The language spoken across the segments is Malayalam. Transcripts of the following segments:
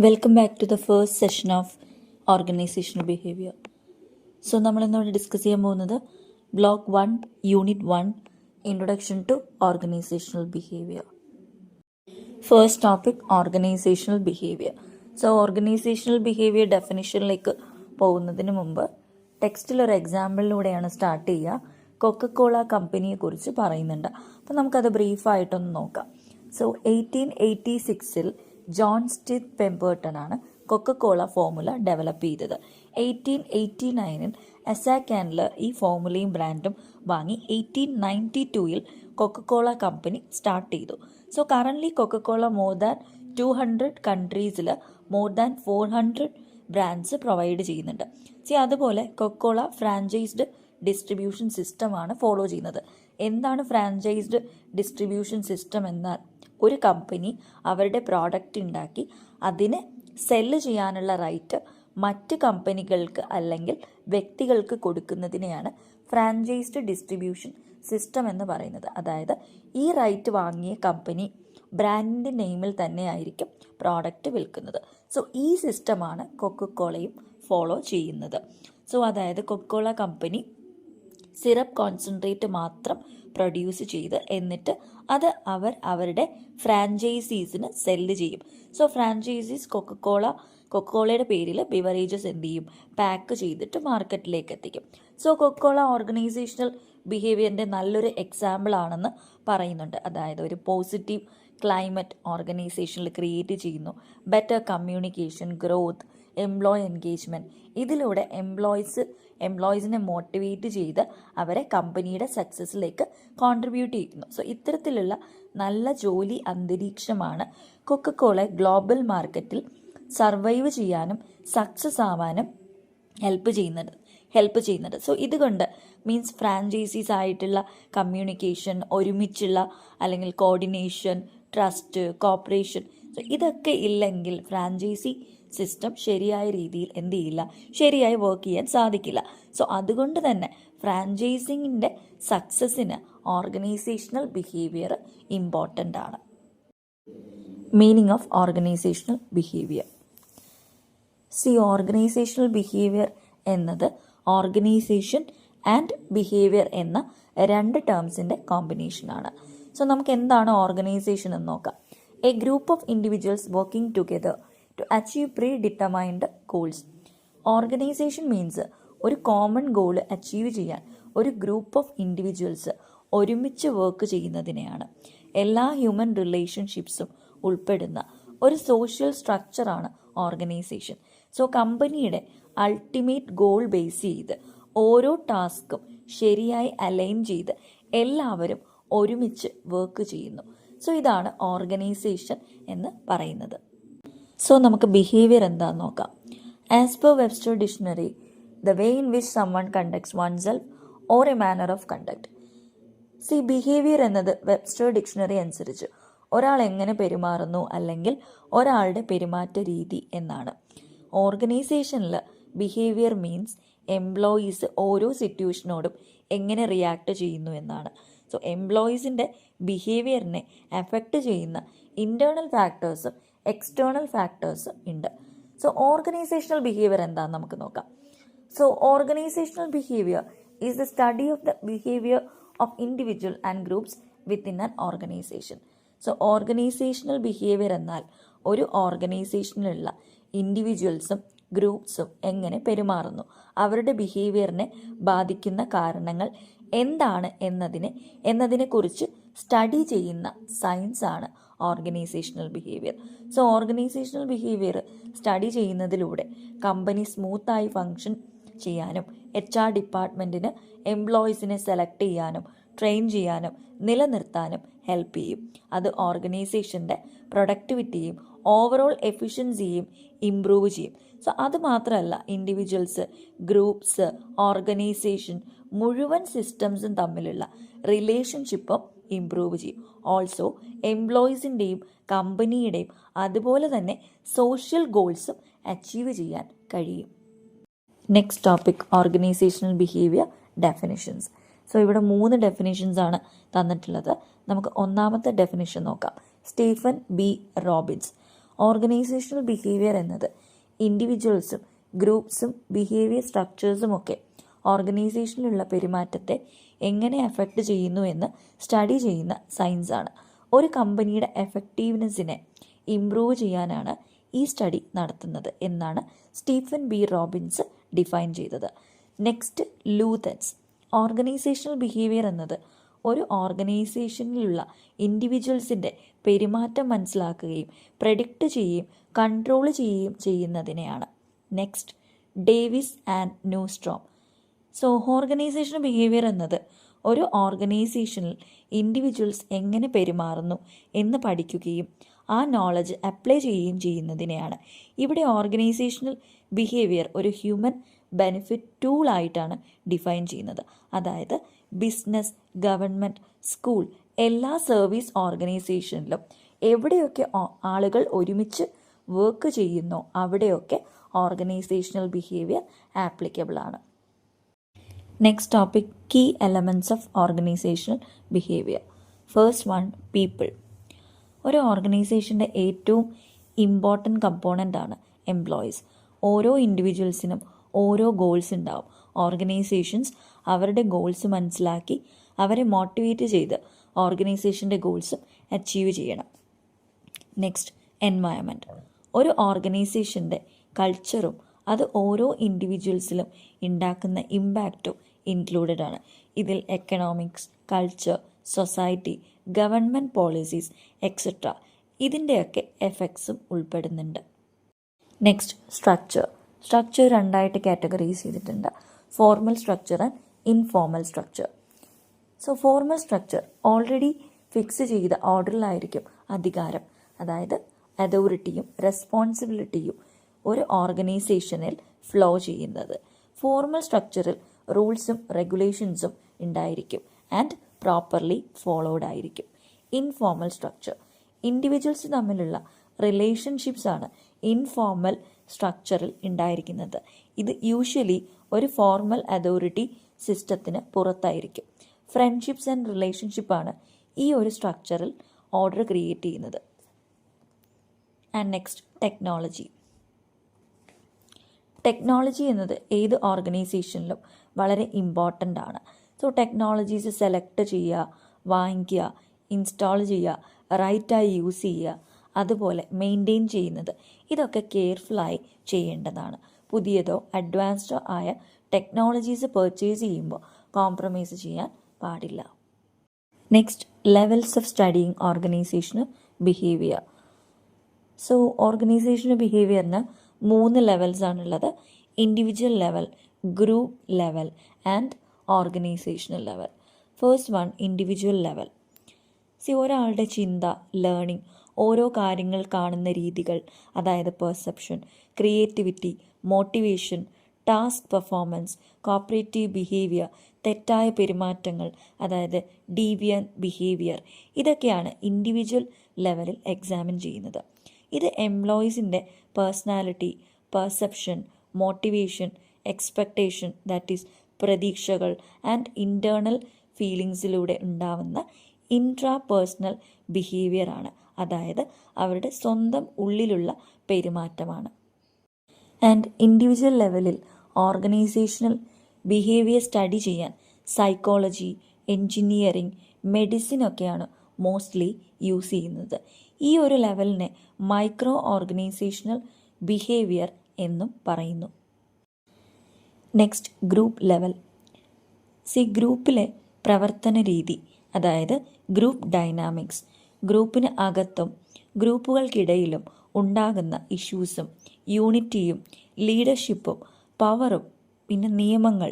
Welcome back to the first session of organisational behaviour. So നമ്മളിന്നോട് ഡിസ്കസ് ചെയ്യാൻ പോകുന്നത് block 1 unit 1 introduction to organisational behaviour. First topic organisational behaviour. So organisational behaviour ഡെഫിനിഷനിലേക്ക് പോകുന്നതിന് മുമ്പ് ടെക്സ്റ്റിലൊരു എക്സാമ്പിളിലൂടെയാണ് സ്റ്റാർട്ട് ചെയ്യുക. കൊക്കക്കോള കമ്പനിയെ കുറിച്ച് പറയുന്നുണ്ട്. അപ്പോൾ നമുക്കത് ബ്രീഫായിട്ടൊന്ന് നോക്കാം. സോ 1886 ജോൺ സ്റ്റിത്ത് പെമ്പേർട്ടൺ ആണ് കൊക്കക്കോള ഫോർമുല ഡെവലപ്പ് ചെയ്തത്. 1889 എസാക് ആൻഡ്ലർ ഈ ഫോർമുലയും ബ്രാൻഡും വാങ്ങി 1892 കൊക്കക്കോള കമ്പനി സ്റ്റാർട്ട് ചെയ്തു. So currently Coca Cola more than 200 കൺട്രീസിൽ മോർ ദാൻ 400 ബ്രാൻഡ്സ് പ്രൊവൈഡ് ചെയ്യുന്നുണ്ട്. അതുപോലെ കൊക്കക്കോള ഫ്രാഞ്ചൈസ്ഡ് ഡിസ്ട്രിബ്യൂഷൻ സിസ്റ്റമാണ് ഫോളോ ചെയ്യുന്നത്. എന്താണ് ഫ്രാഞ്ചൈസ്ഡ് ഡിസ്ട്രിബ്യൂഷൻ സിസ്റ്റം എന്നാൽ ഒരു കമ്പനി അവരുടെ പ്രോഡക്റ്റ് ഉണ്ടാക്കി അതിനെ സെല്ല് ചെയ്യാനുള്ള റൈറ്റ് മറ്റ് കമ്പനികൾക്ക് അല്ലെങ്കിൽ വ്യക്തികൾക്ക് കൊടുക്കുന്നതിനെയാണ് ഫ്രാഞ്ചൈസ്ഡ് ഡിസ്ട്രിബ്യൂഷൻ സിസ്റ്റം എന്ന് പറയുന്നത്. അതായത് ഈ റൈറ്റ് വാങ്ങിയ കമ്പനി ബ്രാൻഡിൻ്റെ നെയിമിൽ തന്നെ ആയിരിക്കും പ്രോഡക്റ്റ് വിൽക്കുന്നത്. സോ ഈ സിസ്റ്റമാണ് കൊക്കക്കോളയും ഫോളോ ചെയ്യുന്നത്. സോ അതായത് കൊക്കക്കോള കമ്പനി സിറപ്പ് കോൺസെൻട്രേറ്റ് മാത്രം പ്രൊഡ്യൂസ് ചെയ്ത് എന്നിട്ട് അത് അവരുടെ ഫ്രാഞ്ചൈസീസിന് സെല്ല് ചെയ്യും. സോ ഫ്രാഞ്ചൈസീസ് കൊക്കക്കോളയുടെ പേരിൽ ബിവറേജസ് എന്ത് ചെയ്യും, പാക്ക് ചെയ്തിട്ട് മാർക്കറ്റിലേക്ക് എത്തിക്കും. സോ കൊക്കക്കോള ഓർഗനൈസേഷണൽ ബിഹേവിയറിൻ്റെ നല്ലൊരു എക്സാമ്പിൾ ആണെന്ന് പറയുന്നുണ്ട്. അതായത് ഒരു പോസിറ്റീവ് ക്ലൈമറ്റ് ഓർഗനൈസേഷനിൽ ക്രിയേറ്റ് ചെയ്യുന്നു. Better communication, growth, employee engagement. ഇതിലൂടെ എംപ്ലോയീസിനെ മോട്ടിവേറ്റ് ചെയ്ത് അവരെ കമ്പനിയുടെ സക്സസ്സിലേക്ക് കോൺട്രിബ്യൂട്ട് ചെയ്യുന്നു. സോ ഇത്തരത്തിലുള്ള നല്ല ജോലി അന്തരീക്ഷമാണ് കൊക്കക്കോള ഗ്ലോബൽ മാർക്കറ്റിൽ സർവൈവ് ചെയ്യാനും സക്സസ് ആവാനും ഹെൽപ്പ് ചെയ്യുന്നത്. സോ ഇതുകൊണ്ട് മീൻസ് ഫ്രാഞ്ചൈസീസ് ആയിട്ടുള്ള കമ്മ്യൂണിക്കേഷൻ, ഒരുമിച്ചുള്ള അല്ലെങ്കിൽ കോർഡിനേഷൻ, ട്രസ്റ്റ്, കോപ്പറേഷൻ, സോ ഇതൊക്കെ ഇല്ലെങ്കിൽ ഫ്രാഞ്ചൈസി സിസ്റ്റം ശരിയായ രീതിയിൽ എന്ത് ചെയ്യില്ല, ശരിയായി വർക്ക് ചെയ്യാൻ സാധിക്കില്ല. സോ അതുകൊണ്ട് തന്നെ ഫ്രാഞ്ചൈസിങ്ങിൻ്റെ സക്സസ്സിന് ഓർഗനൈസേഷണൽ ബിഹേവിയർ ഇമ്പോർട്ടൻ്റ് ആണ്. Meaning of organisational behaviour. Organisational behaviour എന്നത് ഓർഗനൈസേഷൻ ആൻഡ് ബിഹേവിയർ എന്ന രണ്ട് ടേംസിൻ്റെ കോമ്പിനേഷനാണ്. സോ നമുക്ക് എന്താണ് ഓർഗനൈസേഷൻ എന്ന് നോക്കാം. A group of individuals working together to achieve predetermined goals. Organisation means ഒരു കോമൺ ഗോൾ അച്ചീവ് ചെയ്യാൻ ഒരു ഗ്രൂപ്പ് ഓഫ് ഇൻഡിവിജ്വൽസ് ഒരുമിച്ച് വർക്ക് ചെയ്യുന്നതിനെയാണ്. എല്ലാ ഹ്യൂമൻ റിലേഷൻഷിപ്സും ഉൾപ്പെടുന്ന ഒരു സോഷ്യൽ സ്ട്രക്ചറാണ് ഓർഗനൈസേഷൻ. സോ കമ്പനിയുടെ അൾട്ടിമേറ്റ് ഗോൾ ബേസ് ചെയ്ത് ഓരോ ടാസ്കും ശരിയായി അലൈൻ ചെയ്ത് എല്ലാവരും ഒരുമിച്ച് വർക്ക് ചെയ്യുന്നു. സോ ഇതാണ് ഓർഗനൈസേഷൻ എന്ന് പറയുന്നത്. സോ നമുക്ക് ബിഹേവിയർ എന്താണെന്ന് നോക്കാം. As per Webster dictionary, the way in which someone conducts oneself or a manner of conduct. Behaviour എന്നത് വെബ്സ്റ്റർ ഡിക്ഷണറി അനുസരിച്ച് ഒരാൾ എങ്ങനെ പെരുമാറുന്നു അല്ലെങ്കിൽ ഒരാളുടെ പെരുമാറ്റ രീതി എന്നാണ്. ഓർഗനൈസേഷനിൽ ബിഹേവിയർ മീൻസ് എംപ്ലോയീസ് ഓരോ സിറ്റുവേഷനോടും എങ്ങനെ റിയാക്ട് ചെയ്യുന്നു എന്നാണ്. സോ എംപ്ലോയീസിൻ്റെ ബിഹേവിയറിനെ എഫക്റ്റ് ചെയ്യുന്ന ഇൻറ്റേർണൽ ഫാക്ടേഴ്സും എക്സ്റ്റേണൽ ഫാക്ടേഴ്സും ഉണ്ട്. സോ ഓർഗനൈസേഷണൽ ബിഹേവിയർ എന്താണെന്ന് നമുക്ക് നോക്കാം. So organisational behaviour is the study of the behaviour of individual and groups within an organisation. So organisational behaviour എന്നാൽ ഒരു ഓർഗനൈസേഷനിലുള്ള ഇൻഡിവിജ്വൽസും ഗ്രൂപ്പ്സും എങ്ങനെ പെരുമാറുന്നു, അവരുടെ ബിഹേവിയറിനെ ബാധിക്കുന്ന കാരണങ്ങൾ എന്താണ് എന്നതിനെക്കുറിച്ച് സ്റ്റഡി ചെയ്യുന്ന സയൻസാണ് organisational behaviour. So organisational behaviour study ചെയ്യുന്നതിലൂടെ കമ്പനി സ്മൂത്തായി ഫങ്ഷൻ ചെയ്യാനും HR ഡിപ്പാർട്ട്മെൻറ്റിന് എംപ്ലോയീസിനെ സെലക്ട് ചെയ്യാനും ട്രെയിൻ ചെയ്യാനും നിലനിർത്താനും ഹെൽപ്പ് ചെയ്യും. അത് ഓർഗനൈസേഷൻ്റെ പ്രൊഡക്ടിവിറ്റിയും ഓവറോൾ എഫിഷ്യൻസിയും ഇംപ്രൂവ് ചെയ്യും. സോ അത് മാത്രമല്ല, ഇൻഡിവിജ്വൽസ്, ഗ്രൂപ്പ്സ്, ഓർഗനൈസേഷൻ മുഴുവൻ സിസ്റ്റംസും തമ്മിലുള്ള റിലേഷൻഷിപ്പും ഇംപ്രൂവ് ചെയ്യും. ഓൾസോ എംപ്ലോയീസിൻ്റെയും കമ്പനിയുടെയും അതുപോലെ തന്നെ സോഷ്യൽ ഗോൾസും അച്ചീവ് ചെയ്യാൻ കഴിയും. Next topic organisational behaviour definitions. So ഇവിടെ 3 ഡെഫിനിഷൻസ് ആണ് തന്നിട്ടുള്ളത്. നമുക്ക് ഒന്നാമത്തെ ഡെഫിനിഷൻ നോക്കാം. Stephen B Robbins. Organisational behaviour എന്നത് ഇൻഡിവിജ്വൽസും ഗ്രൂപ്പ്സും ബിഹേവിയർ സ്ട്രക്ചേഴ്സുമൊക്കെ ഓർഗനൈസേഷനിലുള്ള പെരുമാറ്റത്തെ എങ്ങനെ എഫക്റ്റ് ചെയ്യുന്നു എന്ന് സ്റ്റഡി ചെയ്യുന്ന സയൻസാണ്. ഒരു കമ്പനിയുടെ എഫക്റ്റീവ്നെസ്സിനെ ഇംപ്രൂവ് ചെയ്യാനാണ് ഈ സ്റ്റഡി നടത്തുന്നത് എന്നാണ് സ്റ്റീഫൻ ബി റോബിൻസ് ഡിഫൈൻ ചെയ്തത്. നെക്സ്റ്റ്, ലൂതൻസ്. ഓർഗനൈസേഷണൽ ബിഹേവിയർ എന്നത് ഒരു ഓർഗനൈസേഷനിലുള്ള ഇൻഡിവിജ്വൽസിൻ്റെ പെരുമാറ്റം മനസ്സിലാക്കുകയും പ്രെഡിക്റ്റ് ചെയ്യുകയും കൺട്രോൾ ചെയ്യുകയും ചെയ്യുന്നതിനെയാണ്. Next, Davis and Newstrom. So organisational behaviour എന്നത് ഒരു ഓർഗനൈസേഷനിൽ ഇൻഡിവിജ്വൽസ് എങ്ങനെ പെരുമാറുന്നു എന്ന് പഠിക്കുകയും ആ നോളജ് അപ്ലൈ ചെയ്യുകയും ചെയ്യുന്നതിനെയാണ്. ഇവിടെ ഓർഗനൈസേഷണൽ ബിഹേവിയർ ഒരു ഹ്യൂമൻ ബെനിഫിറ്റ് ടൂളായിട്ടാണ് ഡിഫൈൻ ചെയ്യുന്നത്. അതായത് ബിസിനസ്, ഗവൺമെൻറ്, സ്കൂൾ, എല്ലാ സർവീസ് ഓർഗനൈസേഷനിലും എവിടെയൊക്കെ ആളുകൾ ഒരുമിച്ച് വർക്ക് ചെയ്യുന്നോ അവിടെയൊക്കെ ഓർഗനൈസേഷണൽ ബിഹേവിയർ ആപ്ലിക്കബിൾ ആണ്. Next topic, key elements of organisational behaviour. First one, people. ഒരു ഓർഗനൈസേഷൻ്റെ ഏറ്റവും ഇമ്പോർട്ടൻറ്റ് കമ്പോണൻ്റ് ആണ് എംപ്ലോയീസ്. ഓരോ ഇൻഡിവിജ്വൽസിനും ഓരോ ഗോൾസ് ഉണ്ടാവും. ഓർഗനൈസേഷൻസ് അവരുടെ ഗോൾസ് മനസ്സിലാക്കി അവരെ മോട്ടിവേറ്റ് ചെയ്ത് ഓർഗനൈസേഷൻ്റെ ഗോൾസും അച്ചീവ് ചെയ്യണം. Next, environment. ഒരു ഓർഗനൈസേഷൻ്റെ കൾച്ചറും അത് ഓരോ ഇൻഡിവിജ്വൽസിലും ഉണ്ടാക്കുന്ന ഇമ്പാക്റ്റും ഇൻക്ലൂഡഡ് ആണ്. ഇതിൽ economics, culture, society, government policies etcetera ഇതിൻ്റെയൊക്കെ എഫക്ട്സും ഉൾപ്പെടുന്നുണ്ട്. Next, structure. സ്ട്രക്ചർ രണ്ടായിട്ട് കാറ്റഗറൈസ് ചെയ്തിട്ടുണ്ട്, formal structure and informal structure. So formal structure already fix ചെയ്ത ഓർഡറിലായിരിക്കും അധികാരം, അതായത് അതോറിറ്റിയും റെസ്പോൺസിബിലിറ്റിയും ഒരു ഓർഗനൈസേഷനിൽ ഫ്ലോ ചെയ്യുന്നത്. ഫോർമൽ സ്ട്രക്ചറിൽ റൂൾസും റെഗുലേഷൻസും ഉണ്ടായിരിക്കും ആൻഡ് പ്രോപ്പർലി ഫോളോഡ് ആയിരിക്കും. ഇൻഫോർമൽ സ്ട്രക്ചർ ഇൻഡിവിജ്വൽസ് തമ്മിലുള്ള റിലേഷൻഷിപ്സ് ആണ് ഇൻഫോർമൽ സ്ട്രക്ചറിൽ ഉണ്ടായിരിക്കുന്നത്. ഇത് യൂഷ്വലി ഒരു ഫോർമൽ അതോറിറ്റി സിസ്റ്റത്തിന് പുറത്തായിരിക്കും. ഫ്രണ്ട്ഷിപ്സ് ആൻഡ് റിലേഷൻഷിപ്പാണ് ഈ ഒരു സ്ട്രക്ചറിൽ ഓർഡർ ക്രിയേറ്റ് ചെയ്യുന്നത്. And next, technology. ടെക്നോളജി എന്നത് ഏത് ഓർഗനൈസേഷനിലും വളരെ ഇമ്പോർട്ടൻ്റ് ആണ്. സോ ടെക്നോളജീസ് സെലക്ട് ചെയ്യുക, വാങ്ങിക്കുക, ഇൻസ്റ്റാൾ ചെയ്യുക, റൈറ്റായി യൂസ് ചെയ്യുക, അതുപോലെ മെയിൻറ്റെയിൻ ചെയ്യുന്നത് ഇതൊക്കെ കെയർഫുള്ളായി ചെയ്യേണ്ടതാണ്. പുതിയതോ അഡ്വാൻസ്ഡോ ആയ ടെക്നോളജീസ് പർച്ചേസ് ചെയ്യുമ്പോൾ കോംപ്രമൈസ് ചെയ്യാൻ പാടില്ല. Next, levels of studying organisational behaviour. So organisational ബിഹേവിയറിന് 3 ലെവൽസ് ആണുള്ളത്: individual level, group level and organisational level. First one, individual level. ഒരാളുടെ ചിന്ത, ലേണിംഗ്, ഓരോ കാര്യങ്ങൾ കാണുന്ന രീതികൾ, അതായത് perception, creativity, motivation, task performance, cooperative behaviour, തെറ്റായ പെരുമാറ്റങ്ങൾ, അതായത് ഡീവിയൻ ബിഹേവിയർ, ഇതൊക്കെയാണ് ഇൻഡിവിജ്വൽ ലെവലിൽ എക്സാമിൻ ചെയ്യുന്നത്. ഇത് എംപ്ലോയീസിൻ്റെ personality, perception, motivation, expectation, that is പ്രതീക്ഷകൾ ആൻഡ് ഇൻറ്റേർണൽ ഫീലിങ്സിലൂടെ ഉണ്ടാവുന്ന ഇൻട്രാ പേഴ്സണൽ ബിഹേവിയർ ആണ്, അതായത് അവരുടെ സ്വന്തം ഉള്ളിലുള്ള പെരുമാറ്റമാണ്. ആൻഡ് ഇൻഡിവിജ്വൽ ലെവലിൽ ഓർഗനൈസേഷണൽ ബിഹേവിയർ സ്റ്റഡി ചെയ്യാൻ സൈക്കോളജി, എൻജിനീയറിംഗ്, മെഡിസിൻ ഒക്കെയാണ് മോസ്റ്റ്ലി യൂസ് ചെയ്യുന്നത്. ഈ ഒരു ലെവലിനെ മൈക്രോ ഓർഗനൈസേഷണൽ ബിഹേവിയർ എന്നും പറയുന്നു. Next, group level. ഗ്രൂപ്പിലെ പ്രവർത്തന രീതി, അതായത് ഗ്രൂപ്പ് ഡൈനാമിക്സ്, ഗ്രൂപ്പിന് അകത്തും ഗ്രൂപ്പുകൾക്കിടയിലും ഉണ്ടാകുന്ന ഇഷ്യൂസും യൂണിറ്റിയും ലീഡർഷിപ്പും പവറും പിന്നെ നിയമങ്ങൾ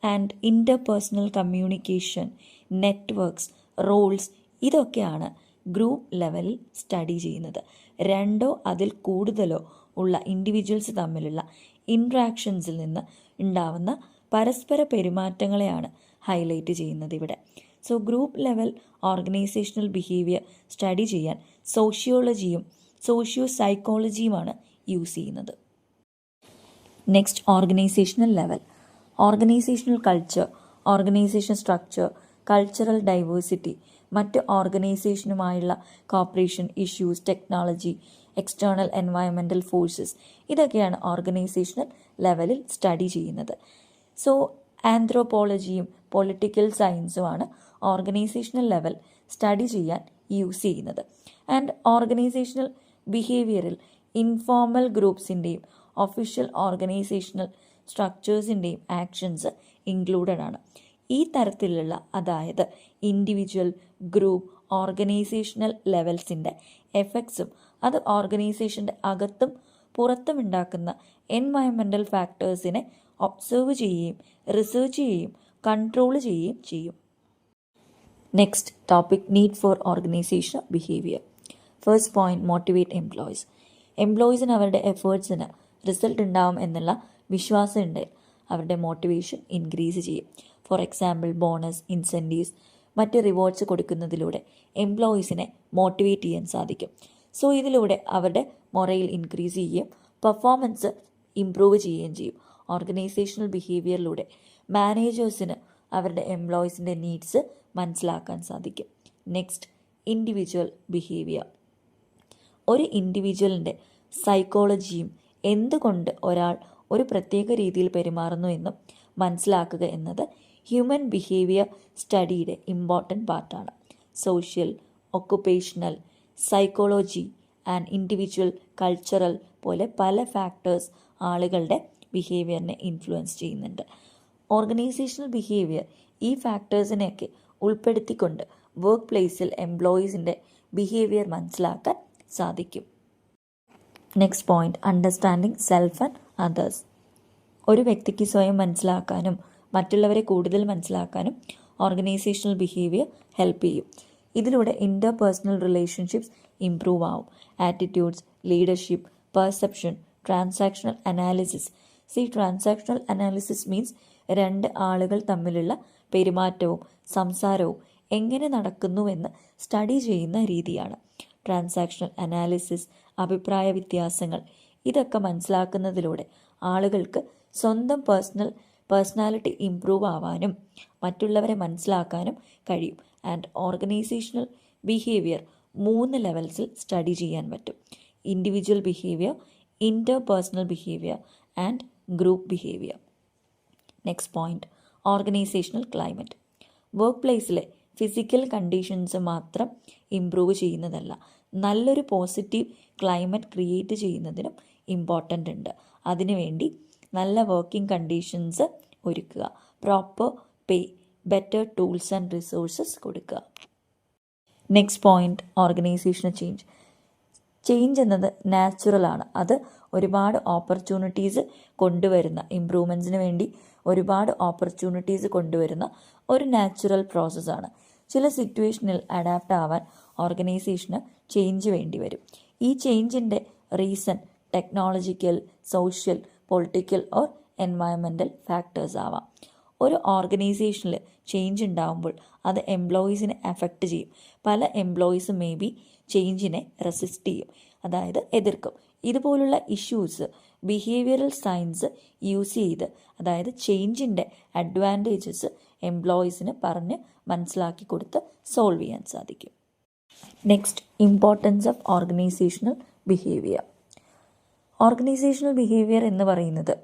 and interpersonal communication, networks, roles, ഇതൊക്കെയാണ് ഗ്രൂപ്പ് ലെവലിൽ സ്റ്റഡി ചെയ്യുന്നത്. 2 അതിൽ കൂടുതലോ ഉള്ള ഇൻഡിവിജ്വൽസ് തമ്മിലുള്ള ഇൻട്രാക്ഷൻസിൽ നിന്ന് ഉണ്ടാവുന്ന പരസ്പര പെരുമാറ്റങ്ങളെയാണ് ഹൈലൈറ്റ് ചെയ്യുന്നത് ഇവിടെ. So group level organisational behaviour study ചെയ്യാൻ സോഷ്യോളജിയും സോഷ്യോ സൈക്കോളജിയുമാണ് യൂസ് ചെയ്യുന്നത്. Next, organisational level. Organisational culture, organisation structure, cultural diversity, മറ്റ് ഓർഗനൈസേഷനുമായുള്ള cooperation issues, technology external environmental forces, ഇതൊക്കെയാണ് ഓർഗനൈസേഷണൽ ലെവലിൽ സ്റ്റഡി ചെയ്യുന്നത്. സോ ആന്ത്രോപോളജിയും പൊളിറ്റിക്കൽ സയൻസുമാണ് ഓർഗനൈസേഷണൽ ലെവൽ സ്റ്റഡി ചെയ്യാൻ യൂസ് ചെയ്യുന്നത്. ആൻഡ് ഓർഗനൈസേഷണൽ ബിഹേവിയറിൽ ഇൻഫോർമൽ ഗ്രൂപ്പ്സിൻ്റെയും ഒഫീഷ്യൽ ഓർഗനൈസേഷണൽ സ്ട്രക്ചേഴ്സിൻ്റെയും ആക്ഷൻസ് ഇൻക്ലൂഡഡ് ആണ്. ഈ തരത്തിലുള്ള, അതായത് ഇൻഡിവിജ്വൽ, ഗ്രൂപ്പ്, ഓർഗനൈസേഷണൽ ലെവൽസിൻ്റെ എഫക്ട്സും അത് ഓർഗനൈസേഷൻ്റെ അകത്തും പുറത്തും ഉണ്ടാക്കുന്ന എൻവയറമെൻ്റൽ ഫാക്ടേഴ്സിനെ ഒബ്സർവ് ചെയ്യുകയും റിസർച്ച് ചെയ്യുകയും കൺട്രോൾ ചെയ്യുകയും ചെയ്യും. Next topic, need for organisational behaviour. First point, motivate employees. എംപ്ലോയീസിന് അവരുടെ എഫേർട്സിന് റിസൾട്ട് ഉണ്ടാവും എന്നുള്ള വിശ്വാസം ഉണ്ടെങ്കിൽ അവരുടെ മോട്ടിവേഷൻ ഇൻക്രീസ് ചെയ്യും. ഫോർ എക്സാമ്പിൾ, ബോണസ്, ഇൻസെൻറ്റീവ്സ്, മറ്റ് റിവാർഡ്സ് കൊടുക്കുന്നതിലൂടെ എംപ്ലോയീസിനെ മോട്ടിവേറ്റ് ചെയ്യാൻ സാധിക്കും. സോ ഇതിലൂടെ അവരുടെ മൊറയിൽ ഇൻക്രീസ് ചെയ്യുകയും പെർഫോമൻസ് ഇംപ്രൂവ് ചെയ്യുകയും ചെയ്യും. ഓർഗനൈസേഷണൽ ബിഹേവിയറിലൂടെ മാനേജേഴ്സിന് അവരുടെ എംപ്ലോയീസിൻ്റെ നീഡ്സ് മനസ്സിലാക്കാൻ സാധിക്കും. Next, individual behaviour. ഒരു ഇൻഡിവിജ്വലിൻ്റെ സൈക്കോളജിയും എന്തുകൊണ്ട് ഒരാൾ ഒരു പ്രത്യേക രീതിയിൽ പെരുമാറുന്നു എന്നും മനസ്സിലാക്കുക എന്നത് ഹ്യൂമൻ ബിഹേവിയർ സ്റ്റഡിയുടെ ഇമ്പോർട്ടൻ്റ് പാർട്ടാണ്. Social, occupational, psychology and individual, cultural പോലെ പല ഫാക്ടേഴ്സ് ആളുകളുടെ ബിഹേവിയറിനെ ഇൻഫ്ലുവൻസ് ചെയ്യുന്നുണ്ട്. ഓർഗനൈസേഷണൽ ബിഹേവിയർ ഈ ഫാക്ടേഴ്സിനെയൊക്കെ ഉൾപ്പെടുത്തിക്കൊണ്ട് വർക്ക് പ്ലേസിൽ എംപ്ലോയീസിൻ്റെ ബിഹേവിയർ മനസ്സിലാക്കാൻ സാധിക്കും. Next point, understanding self and others. ഒരു വ്യക്തിക്ക് സ്വയം മനസ്സിലാക്കാനും മറ്റുള്ളവരെ കൂടുതൽ മനസ്സിലാക്കാനും ഓർഗനൈസേഷണൽ ബിഹേവിയർ ഹെൽപ്പ് ചെയ്യും. ഇതിലൂടെ ഇൻ്റർപേഴ്സണൽ റിലേഷൻഷിപ്സ് ഇംപ്രൂവ് ആവും. Attitudes, leadership, perception, transactional analysis. Transactional analysis means രണ്ട് ആളുകൾ തമ്മിലുള്ള പെരുമാറ്റവും സംസാരവും എങ്ങനെ നടക്കുന്നുവെന്ന് സ്റ്റഡി ചെയ്യുന്ന രീതിയാണ്. ട്രാൻസാക്ഷണൽ അനാലിസിസ്, അഭിപ്രായ വ്യത്യാസങ്ങൾ, ഇതൊക്കെ മനസ്സിലാക്കുന്നതിലൂടെ ആളുകൾക്ക് സ്വന്തം പേഴ്സണാലിറ്റി ഇംപ്രൂവ് ആവാനും മറ്റുള്ളവരെ മനസ്സിലാക്കാനും കഴിയും. ആൻഡ് ഓർഗനൈസേഷണൽ ബിഹേവിയർ 3 ലെവൽസിൽ സ്റ്റഡി ചെയ്യാൻ പറ്റും. Individual behaviour, interpersonal behaviour and group behaviour. Next point, organisational climate. Work പ്ലേസിലെ ഫിസിക്കൽ കണ്ടീഷൻസ് മാത്രം ഇംപ്രൂവ് ചെയ്യുന്നതല്ല, നല്ലൊരു പോസിറ്റീവ് ക്ലൈമറ്റ് ക്രിയേറ്റ് ചെയ്യുന്നതിനും ഇമ്പോർട്ടൻ്റ് ഉണ്ട്. അതിനുവേണ്ടി നല്ല വർക്കിംഗ് കണ്ടീഷൻസ് ഒരുക്കുക, proper pay, better tools and resources കൊടുക്കുക. Next point, organisational change. Change എന്നത് നാച്ചുറലാണ്. അത് ഒരുപാട് ഓപ്പർച്യൂണിറ്റീസ് കൊണ്ടുവരുന്ന, ഇംപ്രൂവ്മെൻറ്റ്സിന് വേണ്ടി ഒരുപാട് ഓപ്പർച്യൂണിറ്റീസ് കൊണ്ടുവരുന്ന ഒരു നാച്ചുറൽ പ്രോസസ്സാണ്. ചില സിറ്റുവേഷനിൽ അഡാപ്റ്റ് ആവാൻ ഓർഗനൈസേഷന് ചേഞ്ച് വേണ്ടി വരും. ഈ ചേഞ്ചിൻ്റെ reason technological, social, political or environmental factors ആവാം. ഒരു ഓർഗനൈസേഷനിൽ ചേഞ്ച് ഉണ്ടാകുമ്പോൾ അത് എംപ്ലോയീസിനെ അഫക്റ്റ് ചെയ്യും. പല എംപ്ലോയീസും മേ ബി ചേഞ്ചിനെ റെസിസ്റ്റ് ചെയ്യും, അതായത് എതിർക്കും. ഇതുപോലുള്ള ഇഷ്യൂസ് ബിഹേവിയറൽ സയൻസ് യൂസ് ചെയ്ത്, അതായത് ചേഞ്ചിൻ്റെ അഡ്വാൻറ്റേജസ് എംപ്ലോയീസിന് പറഞ്ഞ് മനസ്സിലാക്കി കൊടുത്ത് സോൾവ് ചെയ്യാൻ സാധിക്കും. Next, importance of organisational behaviour. Organisational behaviour എന്ന് പറയുന്നത്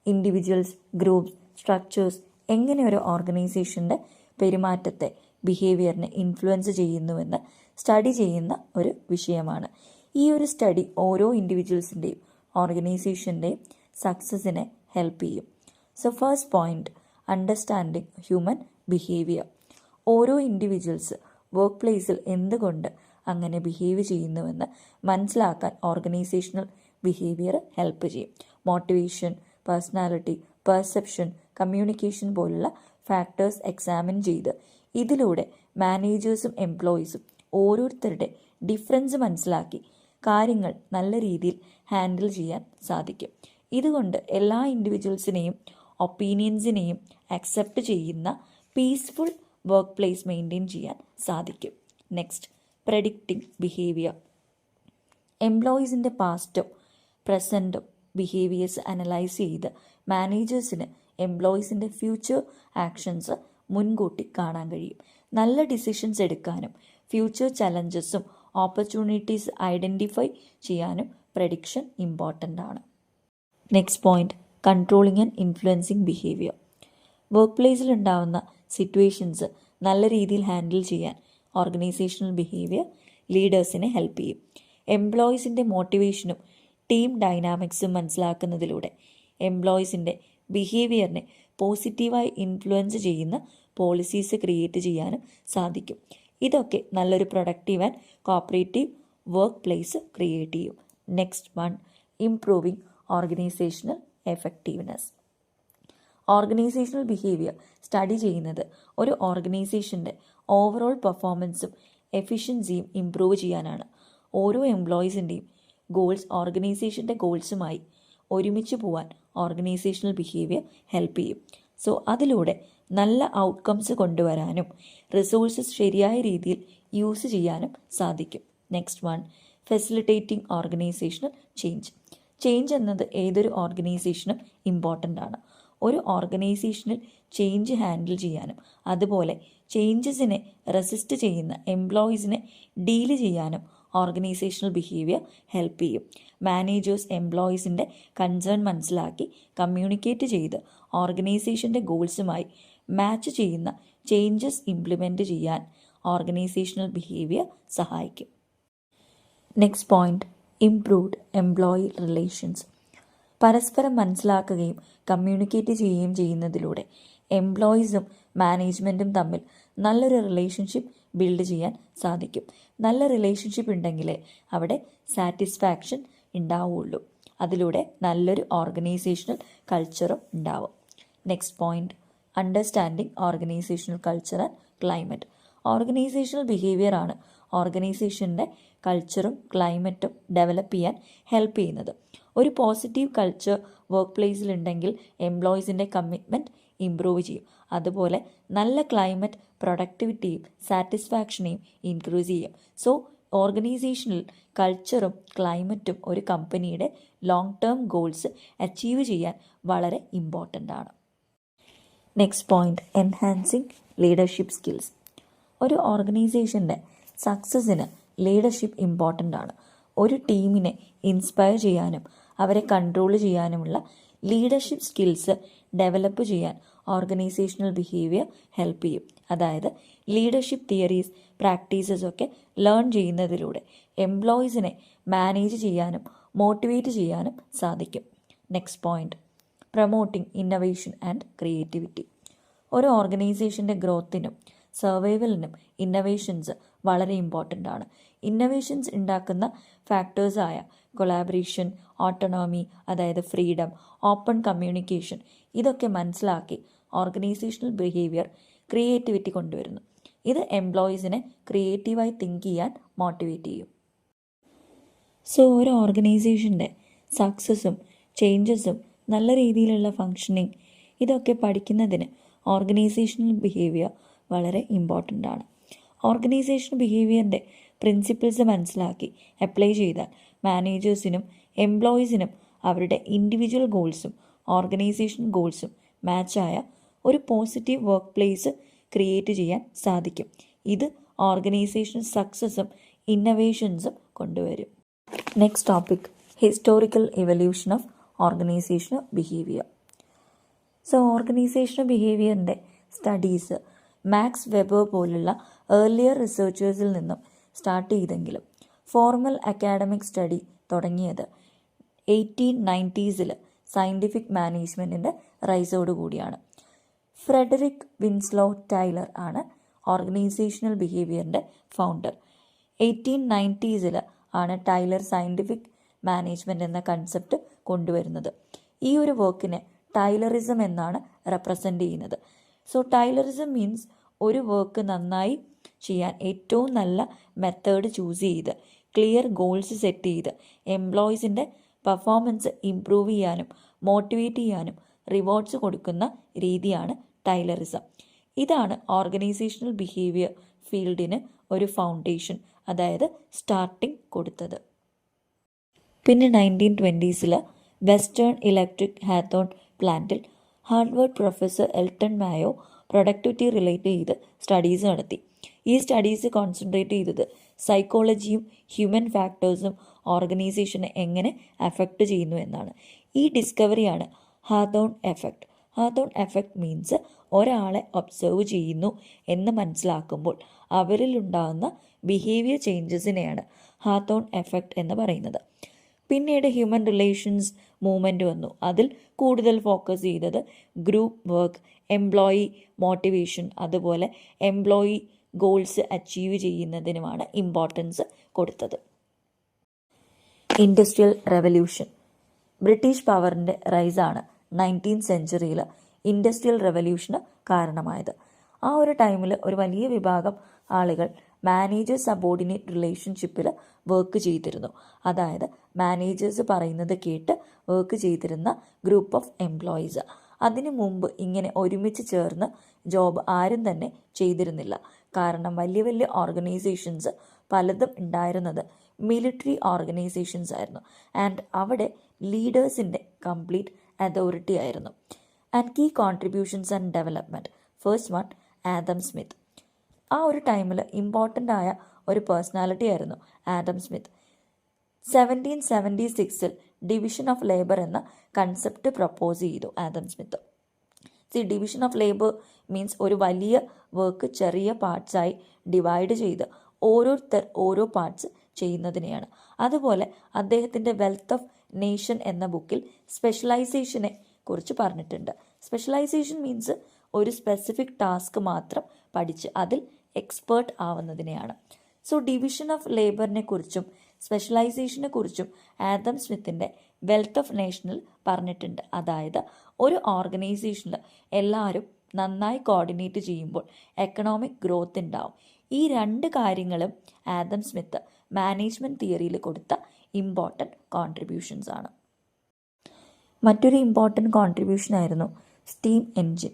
ഇൻഡിവിജ്വൽസ്, ഗ്രൂപ്പ്സ്, സ്ട്രക്ചേഴ്സ് എങ്ങനെ ഒരു ഓർഗനൈസേഷൻ്റെ പെരുമാറ്റത്തെ, ബിഹേവിയറിനെ ഇൻഫ്ലുവൻസ് ചെയ്യുന്നുവെന്ന് സ്റ്റഡി ചെയ്യുന്ന ഒരു വിഷയമാണ്. ഈ ഒരു സ്റ്റഡി ഓരോ ഇൻഡിവിജ്വൽസിൻ്റെയും ഓർഗനൈസേഷൻ്റെയും സക്സസിനെ ഹെൽപ്പ് ചെയ്യും. So first point, understanding human behaviour. ഓരോ ഇൻഡിവിജ്വൽസ് വർക്ക് പ്ലേസിൽ എന്തുകൊണ്ട് അങ്ങനെ ബിഹേവ് ചെയ്യുന്നുവെന്ന് മനസ്സിലാക്കാൻ ഓർഗനൈസേഷണൽ ബിഹേവിയർ ഹെൽപ്പ് ചെയ്യും. മോട്ടിവേഷൻ, പേഴ്സണാലിറ്റി, പെർസെപ്ഷൻ, കമ്മ്യൂണിക്കേഷൻ പോലുള്ള ഫാക്ടേഴ്സ് എക്സാമിൻ ചെയ്ത് ഇതിലൂടെ മാനേജേഴ്സും എംപ്ലോയീസും ഓരോരുത്തരുടെ ഡിഫറൻസ് മനസ്സിലാക്കി കാര്യങ്ങൾ നല്ല രീതിയിൽ ഹാൻഡിൽ ചെയ്യാൻ സാധിക്കും. ഇതുകൊണ്ട് എല്ലാ ഇൻഡിവിജ്വൽസിനെയും ഒപ്പീനിയൻസിനെയും അക്സെപ്റ്റ് ചെയ്യുന്ന പീസ്ഫുൾ വർക്ക് പ്ലേസ് മെയിൻറ്റെയിൻ ചെയ്യാൻ സാധിക്കും. Next, predicting behaviour. എംപ്ലോയീസിൻ്റെ പാസ്റ്റും പ്രസൻറ്റും ബിഹേവിയേഴ്സ് അനലൈസ് ചെയ്ത് മാനേജേഴ്സിന് എംപ്ലോയീസിൻ്റെ ഫ്യൂച്ചർ ആക്ഷൻസ് മുൻകൂട്ടി കാണാൻ കഴിയും. നല്ല ഡിസിഷൻസ് എടുക്കാനും ഫ്യൂച്ചർ ചലഞ്ചസും ഓപ്പർച്യൂണിറ്റീസ് ഐഡൻറ്റിഫൈ ചെയ്യാനും പ്രഡിക്ഷൻ ഇമ്പോർട്ടൻ്റ് ആണ്. Next point, controlling and influencing behaviour. Work പ്ലേസിൽ ഉണ്ടാകുന്ന സിറ്റുവേഷൻസ് നല്ല രീതിയിൽ ഹാൻഡിൽ ചെയ്യാൻ ഓർഗനൈസേഷണൽ ബിഹേവിയർ ലീഡേഴ്സിനെ ഹെൽപ്പ് ചെയ്യും. എംപ്ലോയീസിൻ്റെ മോട്ടിവേഷനും ടീം ഡൈനാമിക്സും മനസ്സിലാക്കുന്നതിലൂടെ എംപ്ലോയീസിൻ്റെ ബിഹേവിയറിനെ പോസിറ്റീവായി ഇൻഫ്ലുവൻസ് ചെയ്യുന്ന പോളിസീസ് ക്രിയേറ്റ് ചെയ്യാനും സാധിക്കും. ഇതൊക്കെ നല്ലൊരു productive and cooperative work place create ചെയ്യും. Next one, improving organisational effectiveness. Organisational behaviour study ചെയ്യുന്നത് ഒരു ഓർഗനൈസേഷൻ്റെ ഓവറോൾ പെർഫോമൻസും എഫിഷ്യൻസിയും ഇംപ്രൂവ് ചെയ്യാനാണ്. ഓരോ എംപ്ലോയീസിൻ്റെയും ഗോൾസ് ഓർഗനൈസേഷൻ്റെ ഗോൾസുമായി ഒരുമിച്ച് പോകാൻ ഓർഗനൈസേഷണൽ ബിഹേവിയർ ഹെൽപ്പ് ചെയ്യും. സോ അതിലൂടെ നല്ല ഔട്ട്കംസ് കൊണ്ടുവരാനും റിസോഴ്സസ് ശരിയായ രീതിയിൽ യൂസ് ചെയ്യാനും സാധിക്കും. Next one, facilitating organisational change. Change എന്നത് ഏതൊരു ഓർഗനൈസേഷനും ഇമ്പോർട്ടൻ്റ് ആണ്. ഒരു ഓർഗനൈസേഷനിൽ ചേഞ്ച് ഹാൻഡിൽ ചെയ്യാനും അതുപോലെ ചേഞ്ചസിനെ റെസിസ്റ്റ് ചെയ്യുന്ന എംപ്ലോയീസിനെ ഡീല് ചെയ്യാനും ഓർഗനൈസേഷണൽ ബിഹേവിയർ ഹെൽപ്പ് ചെയ്യും. മാനേജേഴ്സ് എംപ്ലോയീസിൻ്റെ കൺസേൺ മനസ്സിലാക്കി കമ്മ്യൂണിക്കേറ്റ് ചെയ്ത് ഓർഗനൈസേഷൻ്റെ ഗോൾസുമായി മാച്ച് ചെയ്യുന്ന ചേഞ്ചസ് ഇംപ്ലിമെൻറ്റ് ചെയ്യാൻ ഓർഗനൈസേഷണൽ ബിഹേവിയർ സഹായിക്കും. Next point, improved employee relations. പരസ്പരം മനസ്സിലാക്കുകയും കമ്മ്യൂണിക്കേറ്റ് ചെയ്യുകയും ചെയ്യുന്നതിലൂടെ എംപ്ലോയീസും മാനേജ്മെൻറ്റും തമ്മിൽ നല്ലൊരു റിലേഷൻഷിപ്പ് ബിൽഡ് ചെയ്യാൻ സാധിക്കും. നല്ല റിലേഷൻഷിപ്പ് ഉണ്ടെങ്കിലേ അവിടെ സാറ്റിസ്ഫാക്ഷൻ ഉണ്ടാവുള്ളൂ. അതിലൂടെ നല്ലൊരു ഓർഗനൈസേഷണൽ കൾച്ചറും ഉണ്ടാവും. Next point, understanding organisational culture and climate. Organisational behaviour ആണ് ഓർഗനൈസേഷൻ്റെ കൾച്ചറും ക്ലൈമറ്റും ഡെവലപ്പ് ചെയ്യാൻ ഹെൽപ്പ് ചെയ്യുന്നത്. ഒരു പോസിറ്റീവ് കൾച്ചർ വർക്ക് പ്ലേസിലുണ്ടെങ്കിൽ എംപ്ലോയീസിൻ്റെ കമ്മിറ്റ്മെൻറ്റ് ഇംപ്രൂവ് ചെയ്യും. അതുപോലെ നല്ല ക്ലൈമറ്റ് പ്രൊഡക്ടിവിറ്റിയും സാറ്റിസ്ഫാക്ഷനെയും ഇൻക്രീസ് ചെയ്യും. സോ ഓർഗനൈസേഷനിൽ കൾച്ചറും ക്ലൈമറ്റും ഒരു കമ്പനിയുടെ ലോങ് ടേം ഗോൾസ് അച്ചീവ് ചെയ്യാൻ വളരെ ഇമ്പോർട്ടൻ്റ് ആണ്. Next point, enhancing leadership skills. ഒരു ഓർഗനൈസേഷൻ്റെ സക്സസ്സിന് ലീഡർഷിപ്പ് ഇമ്പോർട്ടൻ്റ് ആണ്. ഒരു ടീമിനെ ഇൻസ്പയർ ചെയ്യാനും അവരെ കൺട്രോൾ ചെയ്യാനുമുള്ള ലീഡർഷിപ്പ് സ്കിൽസ് ഡെവലപ്പ് ചെയ്യാൻ ഓർഗനൈസേഷണൽ ബിഹേവിയർ ഹെൽപ്പ് ചെയ്യും. അതായത് ലീഡർഷിപ്പ് തിയറീസ് പ്രാക്ടീസസ് ഒക്കെ ലേൺ ചെയ്യുന്നതിലൂടെ എംപ്ലോയീസിനെ മാനേജ് ചെയ്യാനും മോട്ടിവേറ്റ് ചെയ്യാനും സാധിക്കും. Next point, promoting innovation and creativity. ഒരു ഓർഗനൈസേഷൻ്റെ ഗ്രോത്തിനും സർവൈവലിനും ഇന്നൊവേഷൻസ് വളരെ ഇമ്പോർട്ടൻ്റ് ആണ്. ഇന്നൊവേഷൻസ് ഉണ്ടാക്കുന്ന ഫാക്ടേഴ്സായ കൊളാബറേഷൻ, ഓട്ടോണോമി അതായത് ഫ്രീഡം, ഓപ്പൺ കമ്മ്യൂണിക്കേഷൻ ഇതൊക്കെ മനസ്സിലാക്കി ഓർഗനൈസേഷണൽ ബിഹേവിയർ ക്രിയേറ്റിവിറ്റി കൊണ്ടുവരുന്നു. ഇത് എംപ്ലോയീസിനെ ക്രിയേറ്റീവായി തിങ്ക് ചെയ്യാൻ മോട്ടിവേറ്റ് ചെയ്യും. സോ ഒരു ഓർഗനൈസേഷൻ്റെ സക്സസ്സും ചേഞ്ചസും നല്ല രീതിയിലുള്ള ഫങ്ഷനിങ് ഇതൊക്കെ പഠിക്കുന്നതിന് ഓർഗനൈസേഷണൽ ബിഹേവിയർ വളരെ ഇമ്പോർട്ടൻ്റ് ആണ്. ഓർഗനൈസേഷണൽ ബിഹേവിയറിൻ്റെ പ്രിൻസിപ്പിൾസ് മനസ്സിലാക്കി അപ്ലൈ ചെയ്താൽ മാനേജേഴ്സിനും എംപ്ലോയീസിനും അവരുടെ ഇൻഡിവിജ്വൽ ഗോൾസും ഓർഗനൈസേഷൻ ഗോൾസും മാച്ചായ ഒരു പോസിറ്റീവ് വർക്ക് പ്ലേസ് ക്രിയേറ്റ് ചെയ്യാൻ സാധിക്കും. ഇത് ഓർഗനൈസേഷൻ സക്സസ്സും ഇന്നൊവേഷൻസും കൊണ്ടുവരും. Next topic, historical evolution of organisational behaviour. So organisational ബിഹേവിയറിൻ്റെ സ്റ്റഡീസ് മാക്സ് വെബർ പോലുള്ള ഏർലിയർ റിസർച്ചേഴ്സിൽ നിന്നും സ്റ്റാർട്ട് ചെയ്തെങ്കിലും ഫോർമൽ അക്കാഡമിക് സ്റ്റഡി തുടങ്ങിയത് 1890s സയൻറ്റിഫിക് മാനേജ്മെൻറ്റിൻ്റെ റൈസോടുകൂടിയാണ്. ഫ്രെഡറിക് വിൻസ്ലോ ടൈലർ ആണ് ഓർഗനൈസേഷണൽ ബിഹേവിയറിൻ്റെ ഫൗണ്ടർ. 1890s ആണ് ടൈലർ സയൻറ്റിഫിക് മാനേജ്മെൻറ്റ് എന്ന കൺസെപ്റ്റ് കൊണ്ടുവരുന്നത്. ഈ ഒരു വർക്കിനെ ടൈലറിസം എന്നാണ് റെപ്രസെൻ്റ് ചെയ്യുന്നത്. സോ ടൈലറിസം മീൻസ് ഒരു വർക്ക് നന്നായി ചെയ്യാൻ ഏറ്റവും നല്ല മെത്തേഡ് ചൂസ് ചെയ്ത് ക്ലിയർ ഗോൾസ് സെറ്റ് ചെയ്ത് എംപ്ലോയീസിൻ്റെ പെർഫോമൻസ് ഇംപ്രൂവ് ചെയ്യാനും മോട്ടിവേറ്റ് ചെയ്യാനും റിവാർഡ്സ് കൊടുക്കുന്ന രീതിയാണ് ടൈലറിസം. ഇതാണ് ഓർഗനൈസേഷണൽ ബിഹേവിയർ ഫീൽഡിന് ഒരു ഫൗണ്ടേഷൻ, അതായത് സ്റ്റാർട്ടിംഗ് കൊടുത്തത്. പിന്നെ 1920s വെസ്റ്റേൺ ഇലക്ട്രിക് ഹാത്തോൺ പ്ലാന്റിൽ Harvard professor Elton മായോ productivity relate ചെയ്ത് സ്റ്റഡീസ് നടത്തി. ഈ സ്റ്റഡീസ് കോൺസെൻട്രേറ്റ് ചെയ്തത് സൈക്കോളജിയും ഹ്യൂമൻ ഫാക്ടേഴ്സും ഓർഗനൈസേഷനെ എങ്ങനെ അഫക്റ്റ് ചെയ്യുന്നു എന്നാണ്. ഈ ഡിസ്കവറിയാണ് Hawthorne effect. Hawthorne effect means ഒരാളെ ഒബ്സർവ് ചെയ്യുന്നു എന്ന് മനസ്സിലാക്കുമ്പോൾ അവരിലുണ്ടാകുന്ന ബിഹേവിയർ ചേഞ്ചസിനെയാണ് ഹാത്തോൺ എഫക്റ്റ് എന്ന് പറയുന്നത്. പിന്നീട് ഹ്യൂമൻ റിലേഷൻസ് മൂവ്മെൻറ്റ് വന്നു. അതിൽ കൂടുതൽ ഫോക്കസ് ചെയ്തത് ഗ്രൂപ്പ് വർക്ക്, എംപ്ലോയി മോട്ടിവേഷൻ, അതുപോലെ എംപ്ലോയി ഗോൾസ് അച്ചീവ് ചെയ്യുന്നതിനുമാണ് ഇമ്പോർട്ടൻസ് കൊടുത്തത്. Industrial revolution. ബ്രിട്ടീഷ് പവറിൻ്റെ റൈസാണ് 19th സെഞ്ച്വറിയിൽ ഇൻഡസ്ട്രിയൽ റെവല്യൂഷന് കാരണമായത്. ആ ഒരു ടൈമിൽ ഒരു വലിയ വിഭാഗം ആളുകൾ മാനേജർ സബോർഡിനേറ്റ് റിലേഷൻഷിപ്പിൽ വർക്ക് ചെയ്തിരുന്നു. അതായത് മാനേജേഴ്സ് പറയുന്നത് കേട്ട് വർക്ക് ചെയ്തിരുന്ന ഗ്രൂപ്പ് ഓഫ് എംപ്ലോയീസ്. അതിനു മുമ്പ് ഇങ്ങനെ ഒരുമിച്ച് ചേർന്ന് ജോബ് ആരും തന്നെ ചെയ്തിരുന്നില്ല. കാരണം വലിയ വലിയ ഓർഗനൈസേഷൻസ് പലതും ഉണ്ടായിരുന്നത് മിലിറ്ററി ഓർഗനൈസേഷൻസ് ആയിരുന്നു. ആൻഡ് അവിടെ ലീഡേഴ്സിൻ്റെ കംപ്ലീറ്റ് അതോറിറ്റി ആയിരുന്നു. And key contributions and development. First one Adam Smith. ആ ഒരു ടൈമിൽ ഇമ്പോർട്ടൻ്റ് ആയ ഒരു പേഴ്സണാലിറ്റി ആയിരുന്നു Adam Smith. 1776 division of labour എന്ന കൺസെപ്റ്റ് പ്രപ്പോസ് ചെയ്തു Adam Smith. Division of labour means ഒരു വലിയ വർക്ക് ചെറിയ പാർട്സായി ഡിവൈഡ് ചെയ്ത് ഓരോരുത്തർ ഓരോ പാർട്സ് ചെയ്യുന്നതിനെയാണ്. അതുപോലെ അദ്ദേഹത്തിൻ്റെ വെൽത്ത് ഓഫ് നേഷൻ എന്ന ബുക്കിൽ സ്പെഷ്യലൈസേഷനെ കുറിച്ച് പറഞ്ഞിട്ടുണ്ട്. സ്പെഷ്യലൈസേഷൻ മീൻസ് ഒരു സ്പെസിഫിക് ടാസ്ക് മാത്രം പഠിച്ച് അതിൽ എക്സ്പേർട്ട് ആവുന്നതിനെയാണ്. ഡിവിഷൻ ഓഫ് ലേബറിനെ കുറിച്ചും സ്പെഷ്യലൈസേഷനെ കുറിച്ചും ആദം സ്മിത്തിൻ്റെ വെൽത്ത് ഓഫ് നേഷനിൽ പറഞ്ഞിട്ടുണ്ട്. അതായത് ഒരു ഓർഗനൈസേഷനിൽ എല്ലാവരും നന്നായി കോർഡിനേറ്റ് ചെയ്യുമ്പോൾ എക്കണോമിക് ഗ്രോത്ത് ഉണ്ടാവും. ഈ രണ്ട് കാര്യങ്ങളും ആദം സ്മിത്ത് മാനേജ്മെൻറ്റ് തിയറിയിൽ കൊടുത്ത ഇമ്പോർട്ടൻറ്റ് കോൺട്രിബ്യൂഷൻസ് ആണ്. മറ്റൊരു ഇമ്പോർട്ടൻറ്റ് കോൺട്രിബ്യൂഷൻ ആയിരുന്നു സ്റ്റീം എൻജിൻ.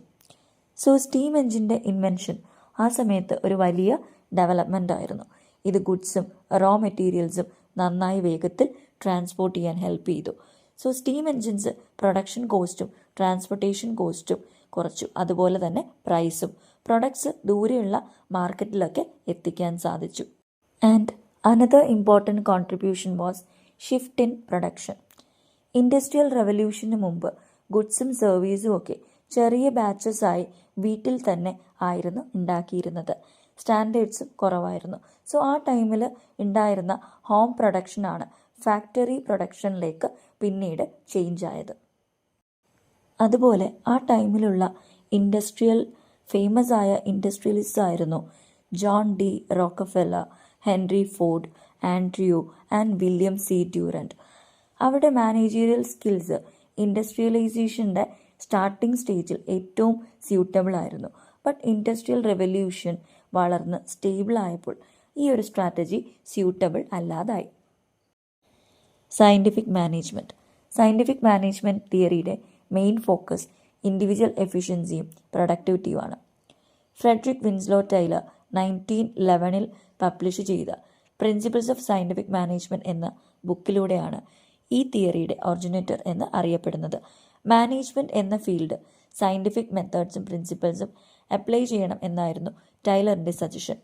സ്റ്റീം എൻജിൻ്റെ ഇൻവെൻഷൻ ആ സമയത്ത് ഒരു വലിയ ഡെവലപ്മെൻ്റ് ആയിരുന്നു. ഇത് ഗുഡ്സും റോ മെറ്റീരിയൽസും നന്നായി വേഗത്തിൽ ട്രാൻസ്പോർട്ട് ചെയ്യാൻ ഹെൽപ്പ് ചെയ്തു. സ്റ്റീം എൻജിൻസ് പ്രൊഡക്ഷൻ കോസ്റ്റും ട്രാൻസ്പോർട്ടേഷൻ കോസ്റ്റും കുറച്ചു. അതുപോലെ തന്നെ പ്രൈസും പ്രൊഡക്ട്സ് ദൂരെയുള്ള മാർക്കറ്റിലൊക്കെ എത്തിക്കാൻ സാധിച്ചു. And another important contribution was shift in production. Industrial റെവല്യൂഷന് മുമ്പ് ഗുഡ്സും സർവീസും ഒക്കെ ചെറിയ ബാച്ചസായി വീട്ടിൽ തന്നെ ആയിരുന്നു ഉണ്ടാക്കിയിരുന്നത്. സ്റ്റാൻഡേർഡ്സും കുറവായിരുന്നു. ആ ടൈമിൽ ഉണ്ടായിരുന്ന ഹോം പ്രൊഡക്ഷനാണ് ഫാക്ടറി പ്രൊഡക്ഷനിലേക്ക് പിന്നീട് ചേഞ്ച് ആയത്. അതുപോലെ ആ ടൈമിലുള്ള ഫേമസ് ആയ ഇൻഡസ്ട്രിയലിസ്റ്റ് ആയിരുന്നു John D Rockefeller, Henry Ford, Andrew and William C Durant. അവരുടെ മാനേജീരിയൽ സ്കിൽസ് ഇൻഡസ്ട്രിയലൈസേഷൻ്റെ സ്റ്റാർട്ടിംഗ് സ്റ്റേജിൽ ഏറ്റവും സ്യൂട്ടബിൾ ആയിരുന്നു. ബട്ട് ഇൻഡസ്ട്രിയൽ റെവല്യൂഷൻ വളർന്ന് സ്റ്റേബിൾ ആയപ്പോൾ ഈ ഒരു സ്ട്രാറ്റജി സ്യൂട്ടബിൾ അല്ലാതായി. സയൻറ്റിഫിക് മാനേജ്മെൻറ്റ് തിയറിയുടെ മെയിൻ ഫോക്കസ് ഇൻഡിവിജ്വൽ എഫിഷ്യൻസിയും പ്രൊഡക്ടിവിറ്റിയുമാണ്. ഫ്രെഡറിക് വിൻസ്ലോ ടൈലർ 1911 പബ്ലിഷ് ചെയ്ത പ്രിൻസിപ്പിൾസ് ഓഫ് സയൻറ്റിഫിക് മാനേജ്മെൻറ്റ് എന്ന ബുക്കിലൂടെയാണ് ഈ തിയറിയുടെ ഒറിജിനേറ്റർ എന്ന് അറിയപ്പെടുന്നത്. മാനേജ്മെൻറ്റ് എന്ന ഫീൽഡ് സയൻറ്റിഫിക് മെത്തേഡ്സും പ്രിൻസിപ്പിൾസും അപ്ലൈ ചെയ്യണം എന്നായിരുന്നു ടൈലറിൻ്റെ സജഷൻ.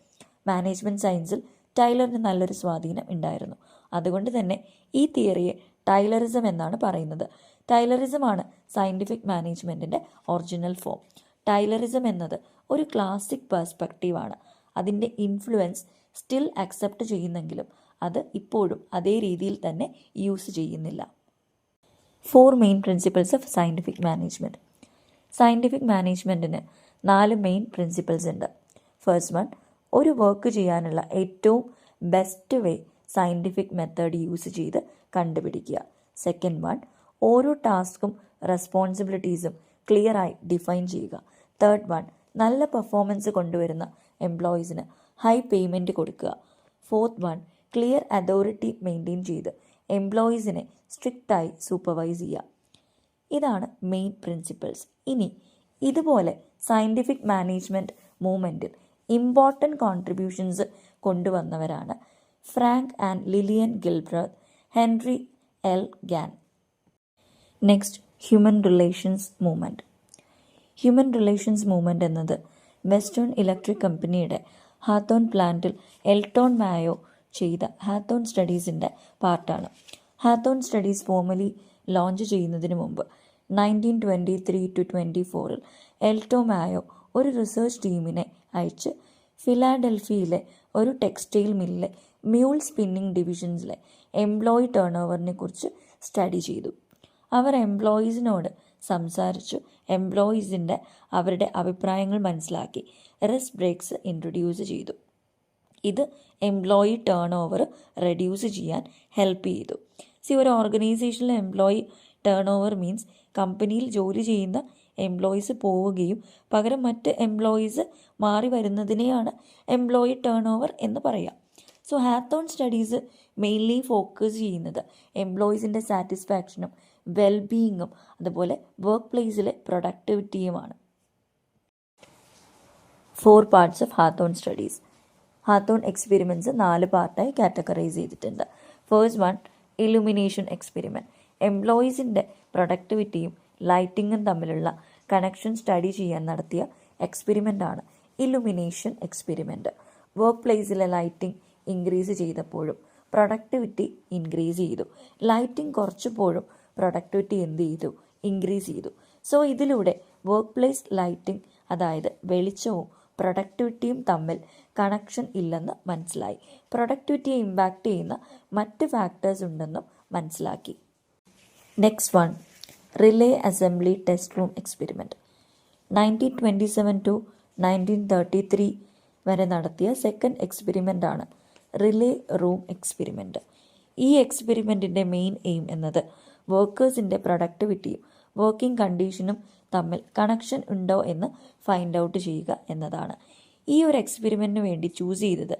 മാനേജ്മെൻറ്റ് സയൻസിൽ ടൈലറിന് നല്ലൊരു സ്വാധീനം ഉണ്ടായിരുന്നു. അതുകൊണ്ട് തന്നെ ഈ തിയറിയെ ടൈലറിസം എന്നാണ് പറയുന്നത്. ടൈലറിസമാണ് സയൻറ്റിഫിക് മാനേജ്മെൻറ്റിൻ്റെ ഒറിജിനൽ ഫോം. ടൈലറിസം എന്നത് ഒരു ക്ലാസിക് പെർസ്പെക്റ്റീവാണ്. അതിൻ്റെ ഇൻഫ്ലുവൻസ് സ്റ്റിൽ അക്സെപ്റ്റ് ചെയ്യുന്നെങ്കിലും അത് ഇപ്പോഴും അതേ രീതിയിൽ തന്നെ യൂസ് ചെയ്യുന്നില്ല. 4 main principles of scientific management. Scientific മാനേജ്മെൻറ്റിന് 4 മെയിൻ പ്രിൻസിപ്പിൾസ് ഉണ്ട്. ഫസ്റ്റ് വൺ, ഒരു വർക്ക് ചെയ്യാനുള്ള ഏറ്റവും best way scientific method use ചെയ്ത് കണ്ടുപിടിക്കുക. സെക്കൻഡ് വൺ, ഓരോ ടാസ്കും റെസ്പോൺസിബിലിറ്റീസും ക്ലിയറായി ഡിഫൈൻ ചെയ്യുക. തേർഡ് വൺ, നല്ല പെർഫോമൻസ് കൊണ്ടുവരുന്ന എംപ്ലോയീസിന് ഹൈ പേയ്മെൻറ്റ് കൊടുക്കുക. Fourth one, clear authority maintain ചെയ്ത് എംപ്ലോയീസിനെ സ്ട്രിക്റ്റായി സൂപ്പർവൈസ് ചെയ്യുക. ഇതാണ് മെയിൻ പ്രിൻസിപ്പിൾസ്. ഇനി ഇതുപോലെ സയൻറ്റിഫിക് മാനേജ്മെൻറ്റ് മൂവ്മെൻറ്റിൽ ഇമ്പോർട്ടൻറ്റ് കോൺട്രിബ്യൂഷൻസ് കൊണ്ടുവന്നവരാണ് Frank and Lillian Gilbreth, Henry L Gantt. Next, human relations movement. Human relations movement എന്നത് വെസ്റ്റേൺ ഇലക്ട്രിക് കമ്പനിയുടെ ഹാത്തോൺ പ്ലാന്റിൽ എൽട്ടോൺ മായോ ചെയ്ത ഹാത്തോൺ സ്റ്റഡീസിൻ്റെ പാർട്ടാണ്. ഹാത്തോൺ സ്റ്റഡീസ് ഫോർമലി ലോഞ്ച് ചെയ്യുന്നതിന് മുമ്പ് 1923-24 എൽട്ടോ മായോ ഒരു റിസർച്ച് ടീമിനെ അയച്ച് ഫിലാഡൽഫിയയിലെ ഒരു ടെക്സ്റ്റൈൽ മില്ലിലെ മ്യൂൾ സ്പിന്നിംഗ് ഡിവിഷൻസിലെ എംപ്ലോയി ടേൺ ഓവറിനെ കുറിച്ച് സ്റ്റഡി ചെയ്തു. അവർ എംപ്ലോയീസിനോട് സംസാരിച്ചു, എംപ്ലോയീസിൻ്റെ അവരുടെ അഭിപ്രായങ്ങൾ മനസ്സിലാക്കി റെസ്റ്റ് ബ്രേക്സ് ഇൻട്രൊഡ്യൂസ് ചെയ്തു. ഇത് എംപ്ലോയി ടേൺ ഓവർ റെഡ്യൂസ് ചെയ്യാൻ ഹെൽപ്പ് ചെയ്തു. ഒരു ഓർഗനൈസേഷനിലെ എംപ്ലോയി ടേൺ ഓവർ മീൻസ് കമ്പനിയിൽ ജോലി ചെയ്യുന്ന എംപ്ലോയീസ് പോവുകയും പകരം മറ്റ് എംപ്ലോയീസ് മാറി വരുന്നതിനെയാണ് എംപ്ലോയി ടേൺ ഓവർ എന്ന് പറയാം. ഹാത്തോൺ സ്റ്റഡീസ് മെയിൻലി ഫോക്കസ് ചെയ്യുന്നത് എംപ്ലോയീസിൻ്റെ സാറ്റിസ്ഫാക്ഷനും വെൽബീയിങ്ങും അതുപോലെ വർക്ക് പ്ലേസിലെ പ്രൊഡക്ടിവിറ്റിയുമാണ്. 4 parts of Hawthorne studies. Hawthorne experiments 4 പാർട്ടായി കാറ്റഗറൈസ് ചെയ്തിട്ടുണ്ട്. First one, illumination experiment. എംപ്ലോയീസിൻ്റെ പ്രൊഡക്ടിവിറ്റിയും ലൈറ്റിങ്ങും തമ്മിലുള്ള കണക്ഷൻ സ്റ്റഡി ചെയ്യാൻ നടത്തിയ എക്സ്പെരിമെൻ്റാണ് ഇലുമിനേഷൻ എക്സ്പെരിമെൻറ്റ്. വർക്ക് പ്ലേസിലെ ലൈറ്റിംഗ് ഇൻക്രീസ് ചെയ്തപ്പോഴും പ്രൊഡക്ടിവിറ്റി ഇൻക്രീസ് ചെയ്തു. ലൈറ്റിംഗ് കുറച്ചപ്പോഴും പ്രൊഡക്ടിവിറ്റി എന്ത് ചെയ്തു? ഇൻക്രീസ് ചെയ്തു. ഇതിലൂടെ വർക്ക് പ്ലേസ് ലൈറ്റിംഗ്, അതായത് വെളിച്ചവും പ്രൊഡക്ടിവിറ്റിയും തമ്മിൽ കണക്ഷൻ ഇല്ലെന്ന് മനസ്സിലായി. പ്രൊഡക്ടിവിറ്റിയെ ഇമ്പാക്റ്റ് ചെയ്യുന്ന മറ്റ് ഫാക്ടേഴ്സ് ഉണ്ടെന്നും മനസ്സിലാക്കി. Next one, relay assembly test room experiment. 1927-1933 വരെ നടത്തിയ സെക്കൻഡ് എക്സ്പെരിമെൻ്റാണ് റിലേ റൂം എക്സ്പെരിമെൻറ്റ്. ഈ എക്സ്പെരിമെൻറ്റിൻ്റെ മെയിൻ എയിം എന്നത് വർക്കേഴ്സിൻ്റെ പ്രൊഡക്ടിവിറ്റിയും വർക്കിംഗ് കണ്ടീഷനും തമ്മിൽ കണക്ഷൻ ഉണ്ടോ എന്ന് ഫൈൻഡ് ഔട്ട് ചെയ്യുക എന്നതാണ്. ഈ ഒരു എക്സ്പെരിമെൻറ്റിന് വേണ്ടി ചൂസ് ചെയ്തത്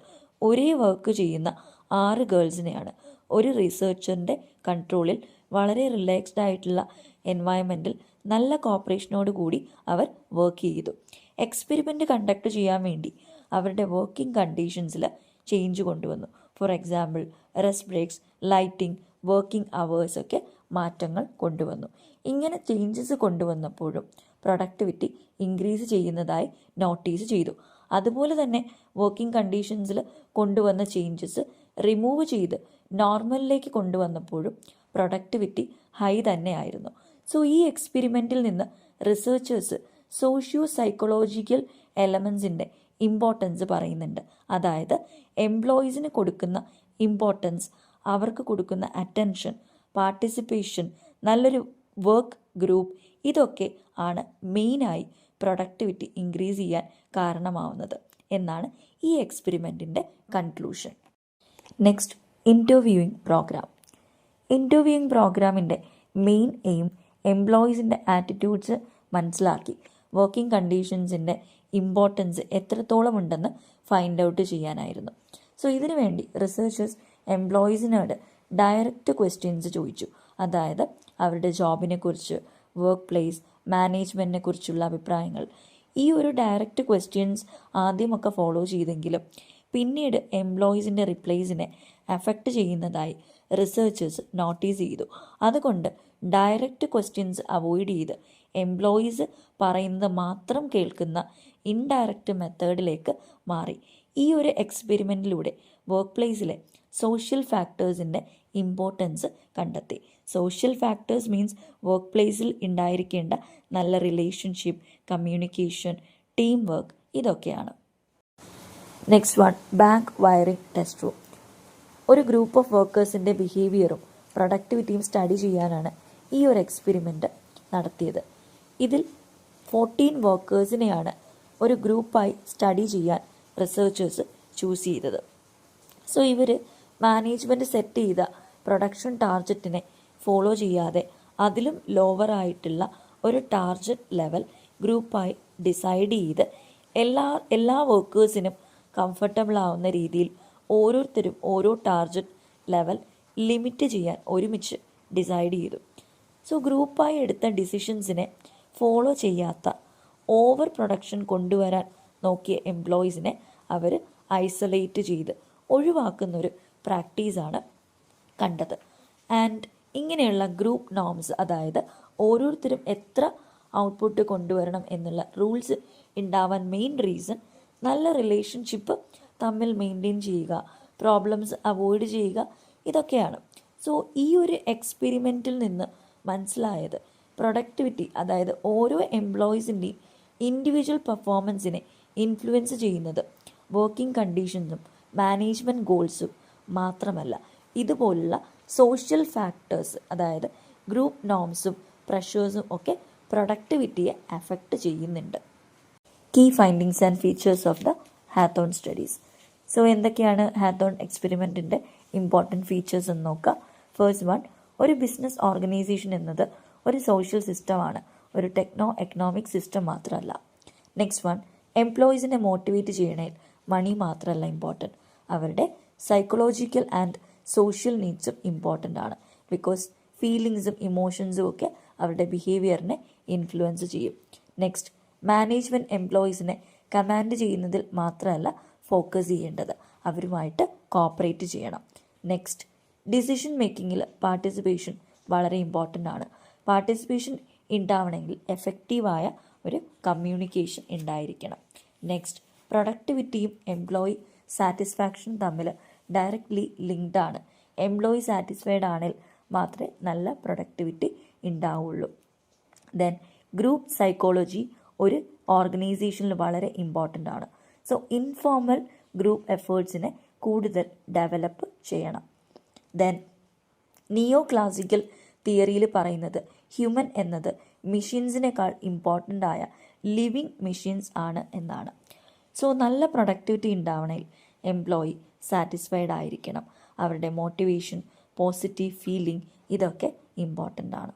ഒരേ വർക്ക് ചെയ്യുന്ന 6 ഗേൾസിനെയാണ്. ഒരു റിസർച്ചറിൻ്റെ കൺട്രോളിൽ വളരെ റിലാക്സ്ഡ് ആയിട്ടുള്ള എൻവയൺമെൻറ്റിൽ നല്ല കോപ്പറേഷനോട് കൂടി അവർ വർക്ക് ചെയ്തു. എക്സ്പെരിമെൻറ്റ് കണ്ടക്ട് ചെയ്യാൻ വേണ്ടി അവരുടെ വർക്കിംഗ് കണ്ടീഷൻസിൽ ചേഞ്ച് കൊണ്ടുവന്നു. For example rest breaks, lighting, working hours ഒക്കെ മാറ്റങ്ങൾ കൊണ്ടുവന്നു. ഇങ്ങനെ ചേഞ്ചസ് കൊണ്ടുവന്നപ്പോഴും പ്രൊഡക്ടിവിറ്റി ഇൻക്രീസ് ചെയ്യുന്നതായി നോട്ടീസ് ചെയ്തു. അതുപോലെ തന്നെ വർക്കിംഗ് കണ്ടീഷൻസിൽ കൊണ്ടുവന്ന ചേഞ്ചസ് റിമൂവ് ചെയ്ത് നോർമലിലേക്ക് കൊണ്ടുവന്നപ്പോഴും പ്രൊഡക്ടിവിറ്റി ഹൈ തന്നെയായിരുന്നു. ഈ എക്സ്പെരിമെൻറ്റിൽ നിന്ന് റിസർച്ചേഴ്സ് സോഷ്യോ സൈക്കോളജിക്കൽ എലമെൻസിൻ്റെ ഇമ്പോർട്ടൻസ് പറയുന്നുണ്ട്. അതായത് എംപ്ലോയീസിന് കൊടുക്കുന്ന ഇമ്പോർട്ടൻസ്, അവർക്ക് കൊടുക്കുന്ന അറ്റൻഷൻ, പാർട്ടിസിപ്പേഷൻ, നല്ലൊരു വർക്ക് ഗ്രൂപ്പ്, ഇതൊക്കെ ആണ് മെയിനായി പ്രൊഡക്ടിവിറ്റി ഇൻക്രീസ് ചെയ്യാൻ കാരണമാവുന്നത് എന്നാണ് ഈ എക്സ്പെരിമെൻറ്റിൻ്റെ conclusion. Next, interviewing program. Interviewing പ്രോഗ്രാമിൻ്റെ മെയിൻ എയിം എംപ്ലോയീസിൻ്റെ ആറ്റിറ്റ്യൂഡ്സ് മനസ്സിലാക്കി വർക്കിംഗ് കണ്ടീഷൻസിൻ്റെ ഇമ്പോർട്ടൻസ് എത്രത്തോളം ഉണ്ടെന്ന് ഫൈൻഡ് ഔട്ട് ചെയ്യാനായിരുന്നു. ഇതിനു വേണ്ടി റിസർച്ചേഴ്സ് എംപ്ലോയീസിനോട് ഡയറക്റ്റ് ക്വസ്റ്റ്യൻസ് ചോദിച്ചു. അതായത് അവരുടെ ജോബിനെ കുറിച്ച്, വർക്ക് പ്ലേസ്, മാനേജ്മെൻറ്റിനെ കുറിച്ചുള്ള അഭിപ്രായങ്ങൾ. ഈ ഒരു ഡയറക്റ്റ് ക്വസ്റ്റ്യൻസ് ആദ്യമൊക്കെ ഫോളോ ചെയ്തെങ്കിലും പിന്നീട് എംപ്ലോയീസിൻ്റെ റിപ്ലൈസിനെ അഫക്റ്റ് ചെയ്യുന്നതായി റിസർച്ചേഴ്സ് നോട്ടീസ് ചെയ്തു. അതുകൊണ്ട് ഡയറക്റ്റ് ക്വസ്റ്റ്യൻസ് അവോയ്ഡ് ചെയ്ത് എംപ്ലോയീസ് പറയുന്നത് മാത്രം കേൾക്കുന്ന ഇൻഡയറക്റ്റ് മെത്തേഡിലേക്ക് മാറി. ഈ ഒരു എക്സ്പെരിമെൻറ്റിലൂടെ വർക്ക് പ്ലേസിലെ സോഷ്യൽ ഫാക്ടേഴ്സിൻ്റെ ഇമ്പോർട്ടൻസ് കണ്ടെത്തി. സോഷ്യൽ ഫാക്ടേഴ്സ് മീൻസ് വർക്ക് പ്ലേസിൽ ഉണ്ടായിരിക്കേണ്ട നല്ല റിലേഷൻഷിപ്പ്, കമ്മ്യൂണിക്കേഷൻ, ടീം വർക്ക്, ഇതൊക്കെയാണ്. Next one, bank wiring test room. ഒരു ഗ്രൂപ്പ് ഓഫ് വർക്കേഴ്സിൻ്റെ ബിഹേവിയറും പ്രൊഡക്ടിവിറ്റിയും സ്റ്റഡി ചെയ്യാനാണ് ഈ ഒരു എക്സ്പെരിമെൻറ്റ് നടത്തിയത്. ഇതിൽ 14 വർക്കേഴ്സിനെയാണ് ഒരു ഗ്രൂപ്പായി സ്റ്റഡി ചെയ്യാൻ റിസർച്ചേഴ്സ് ചൂസ് ചെയ്തത്. ഇവർ മാനേജ്മെൻറ്റ് സെറ്റ് ചെയ്ത പ്രൊഡക്ഷൻ ടാർജറ്റിനെ ഫോളോ ചെയ്യാതെ അതിലും ലോവറായിട്ടുള്ള ഒരു ടാർജറ്റ് ലെവൽ ഗ്രൂപ്പായി ഡിസൈഡ് ചെയ്ത് എല്ലാ വർക്കേഴ്സിനും കംഫർട്ടബിൾ ആവുന്ന രീതിയിൽ ഓരോരുത്തരും ഓരോ ടാർജറ്റ് ലെവൽ ലിമിറ്റ് ചെയ്യാൻ ഒരുമിച്ച് ഡിസൈഡ് ചെയ്തു. ഗ്രൂപ്പായി എടുത്ത ഡിസിഷൻസിനെ ഫോളോ ചെയ്യാത്ത ഓവർ പ്രൊഡക്ഷൻ കൊണ്ടുവരാൻ നോക്കിയ എംപ്ലോയീസിനെ അവർ ഐസൊലേറ്റ് ചെയ്ത് ഒഴിവാക്കുന്നൊരു പ്രാക്ടീസാണ് കണ്ടത്. ആൻഡ് ഇങ്ങനെയുള്ള ഗ്രൂപ്പ് നോംസ്, അതായത് ഓരോരുത്തരും എത്ര ഔട്ട്പുട്ട് കൊണ്ടുവരണം എന്നുള്ള റൂൾസ് ഉണ്ടാവാൻ മെയിൻ റീസൺ നല്ല റിലേഷൻഷിപ്പ് തമ്മിൽ മെയിൻറ്റെയിൻ ചെയ്യുക, പ്രോബ്ലംസ് അവോയ്ഡ് ചെയ്യുക, ഇതൊക്കെയാണ്. സോ ഈ ഒരു എക്സ്പെരിമെൻറ്റിൽ നിന്ന് മനസ്സിലായത് പ്രൊഡക്ടിവിറ്റി, അതായത് ഓരോ എംപ്ലോയീസിൻ്റെയും ഇൻഡിവിജ്വൽ പെർഫോമൻസിനെ ഇൻഫ്ലുവൻസ് ചെയ്യുന്നത് വർക്കിംഗ് കണ്ടീഷൻസും മാനേജ്മെൻറ്റ് ഗോൾസും മാത്രമല്ല, ഇതുപോലുള്ള സോഷ്യൽ ഫാക്ടേഴ്സ്, അതായത് ഗ്രൂപ്പ് നോംസും പ്രഷേഴ്സും ഒക്കെ പ്രൊഡക്ടിവിറ്റിയെ അഫക്റ്റ് ചെയ്യുന്നുണ്ട്. Key findings and features of the Hawthorne studies. So എന്തൊക്കെയാണ് ഹാത്തോൺ എക്സ്പെരിമെൻറ്റിൻ്റെ ഇമ്പോർട്ടൻറ്റ് ഫീച്ചേഴ്സ് എന്ന് നോക്കാം. ഫസ്റ്റ് വൺ, ഒരു ബിസിനസ് ഓർഗനൈസേഷൻ എന്നത് ഒരു സോഷ്യൽ സിസ്റ്റമാണ്, ഒരു ടെക്നോ എക്കണോമിക് സിസ്റ്റം മാത്രമല്ല. നെക്സ്റ്റ് വൺ, എംപ്ലോയീസിനെ മോട്ടിവേറ്റ് ചെയ്യണേൽ മണി മാത്രമല്ല ഇമ്പോർട്ടൻറ്റ്, അവരുടെ സൈക്കോളജിക്കൽ ആൻഡ് സോഷ്യൽ നീഡ്സും ഇമ്പോർട്ടൻ്റ് ആണ്. ബിക്കോസ് ഫീലിങ്സും ഇമോഷൻസും ഒക്കെ അവരുടെ ബിഹേവിയറിനെ ഇൻഫ്ലുവൻസ് ചെയ്യും. നെക്സ്റ്റ്, മാനേജ്മെൻറ്റ് എംപ്ലോയീസിനെ കമാൻഡ് ചെയ്യുന്നതിൽ മാത്രമല്ല ഫോക്കസ് ചെയ്യേണ്ടത്, അവരുമായിട്ട് കോപ്പറേറ്റ് ചെയ്യണം. നെക്സ്റ്റ്, ഡിസിഷൻ മേക്കിങ്ങിൽ പാർട്ടിസിപ്പേഷൻ വളരെ ഇമ്പോർട്ടൻ്റ് ആണ്. പാർട്ടിസിപ്പേഷൻ ഉണ്ടാവണമെങ്കിൽ എഫക്റ്റീവായ ഒരു കമ്മ്യൂണിക്കേഷൻ ഉണ്ടായിരിക്കണം. നെക്സ്റ്റ്, പ്രൊഡക്ടിവിറ്റിയും എംപ്ലോയി സാറ്റിസ്ഫാക്ഷനും തമ്മിൽ ഡയറക്റ്റ്ലി ലിങ്ക്ഡ് ആണ്. എംപ്ലോയി സാറ്റിസ്ഫൈഡ് ആണെങ്കിൽ മാത്രമേ നല്ല പ്രൊഡക്ടിവിറ്റി ഉണ്ടാവുള്ളൂ. ദെൻ ഗ്രൂപ്പ് സൈക്കോളജി ഒരു ഓർഗനൈസേഷനിൽ വളരെ ഇമ്പോർട്ടൻ്റ് ആണ്. സോ ഇൻഫോർമൽ ഗ്രൂപ്പ് എഫേർട്സിനെ കൂടുതൽ ഡെവലപ്പ് ചെയ്യണം. ദെൻ നിയോ ക്ലാസിക്കൽ തിയറിയിൽ പറയുന്നത് ഹ്യൂമൻ എന്നത് മെഷീൻസിനേക്കാൾ ഇമ്പോർട്ടൻ്റ് ആയ ലിവിങ് മെഷീൻസ് ആണ് എന്നാണ്. സോ നല്ല പ്രൊഡക്ടിവിറ്റി ഉണ്ടാവണമെങ്കിൽ എംപ്ലോയി സാറ്റിസ്ഫൈഡ് ആയിരിക്കണം, അവരുടെ മോട്ടിവേഷൻ, പോസിറ്റീവ് ഫീലിംഗ്, ഇതൊക്കെ ഇമ്പോർട്ടൻ്റ് ആണ്.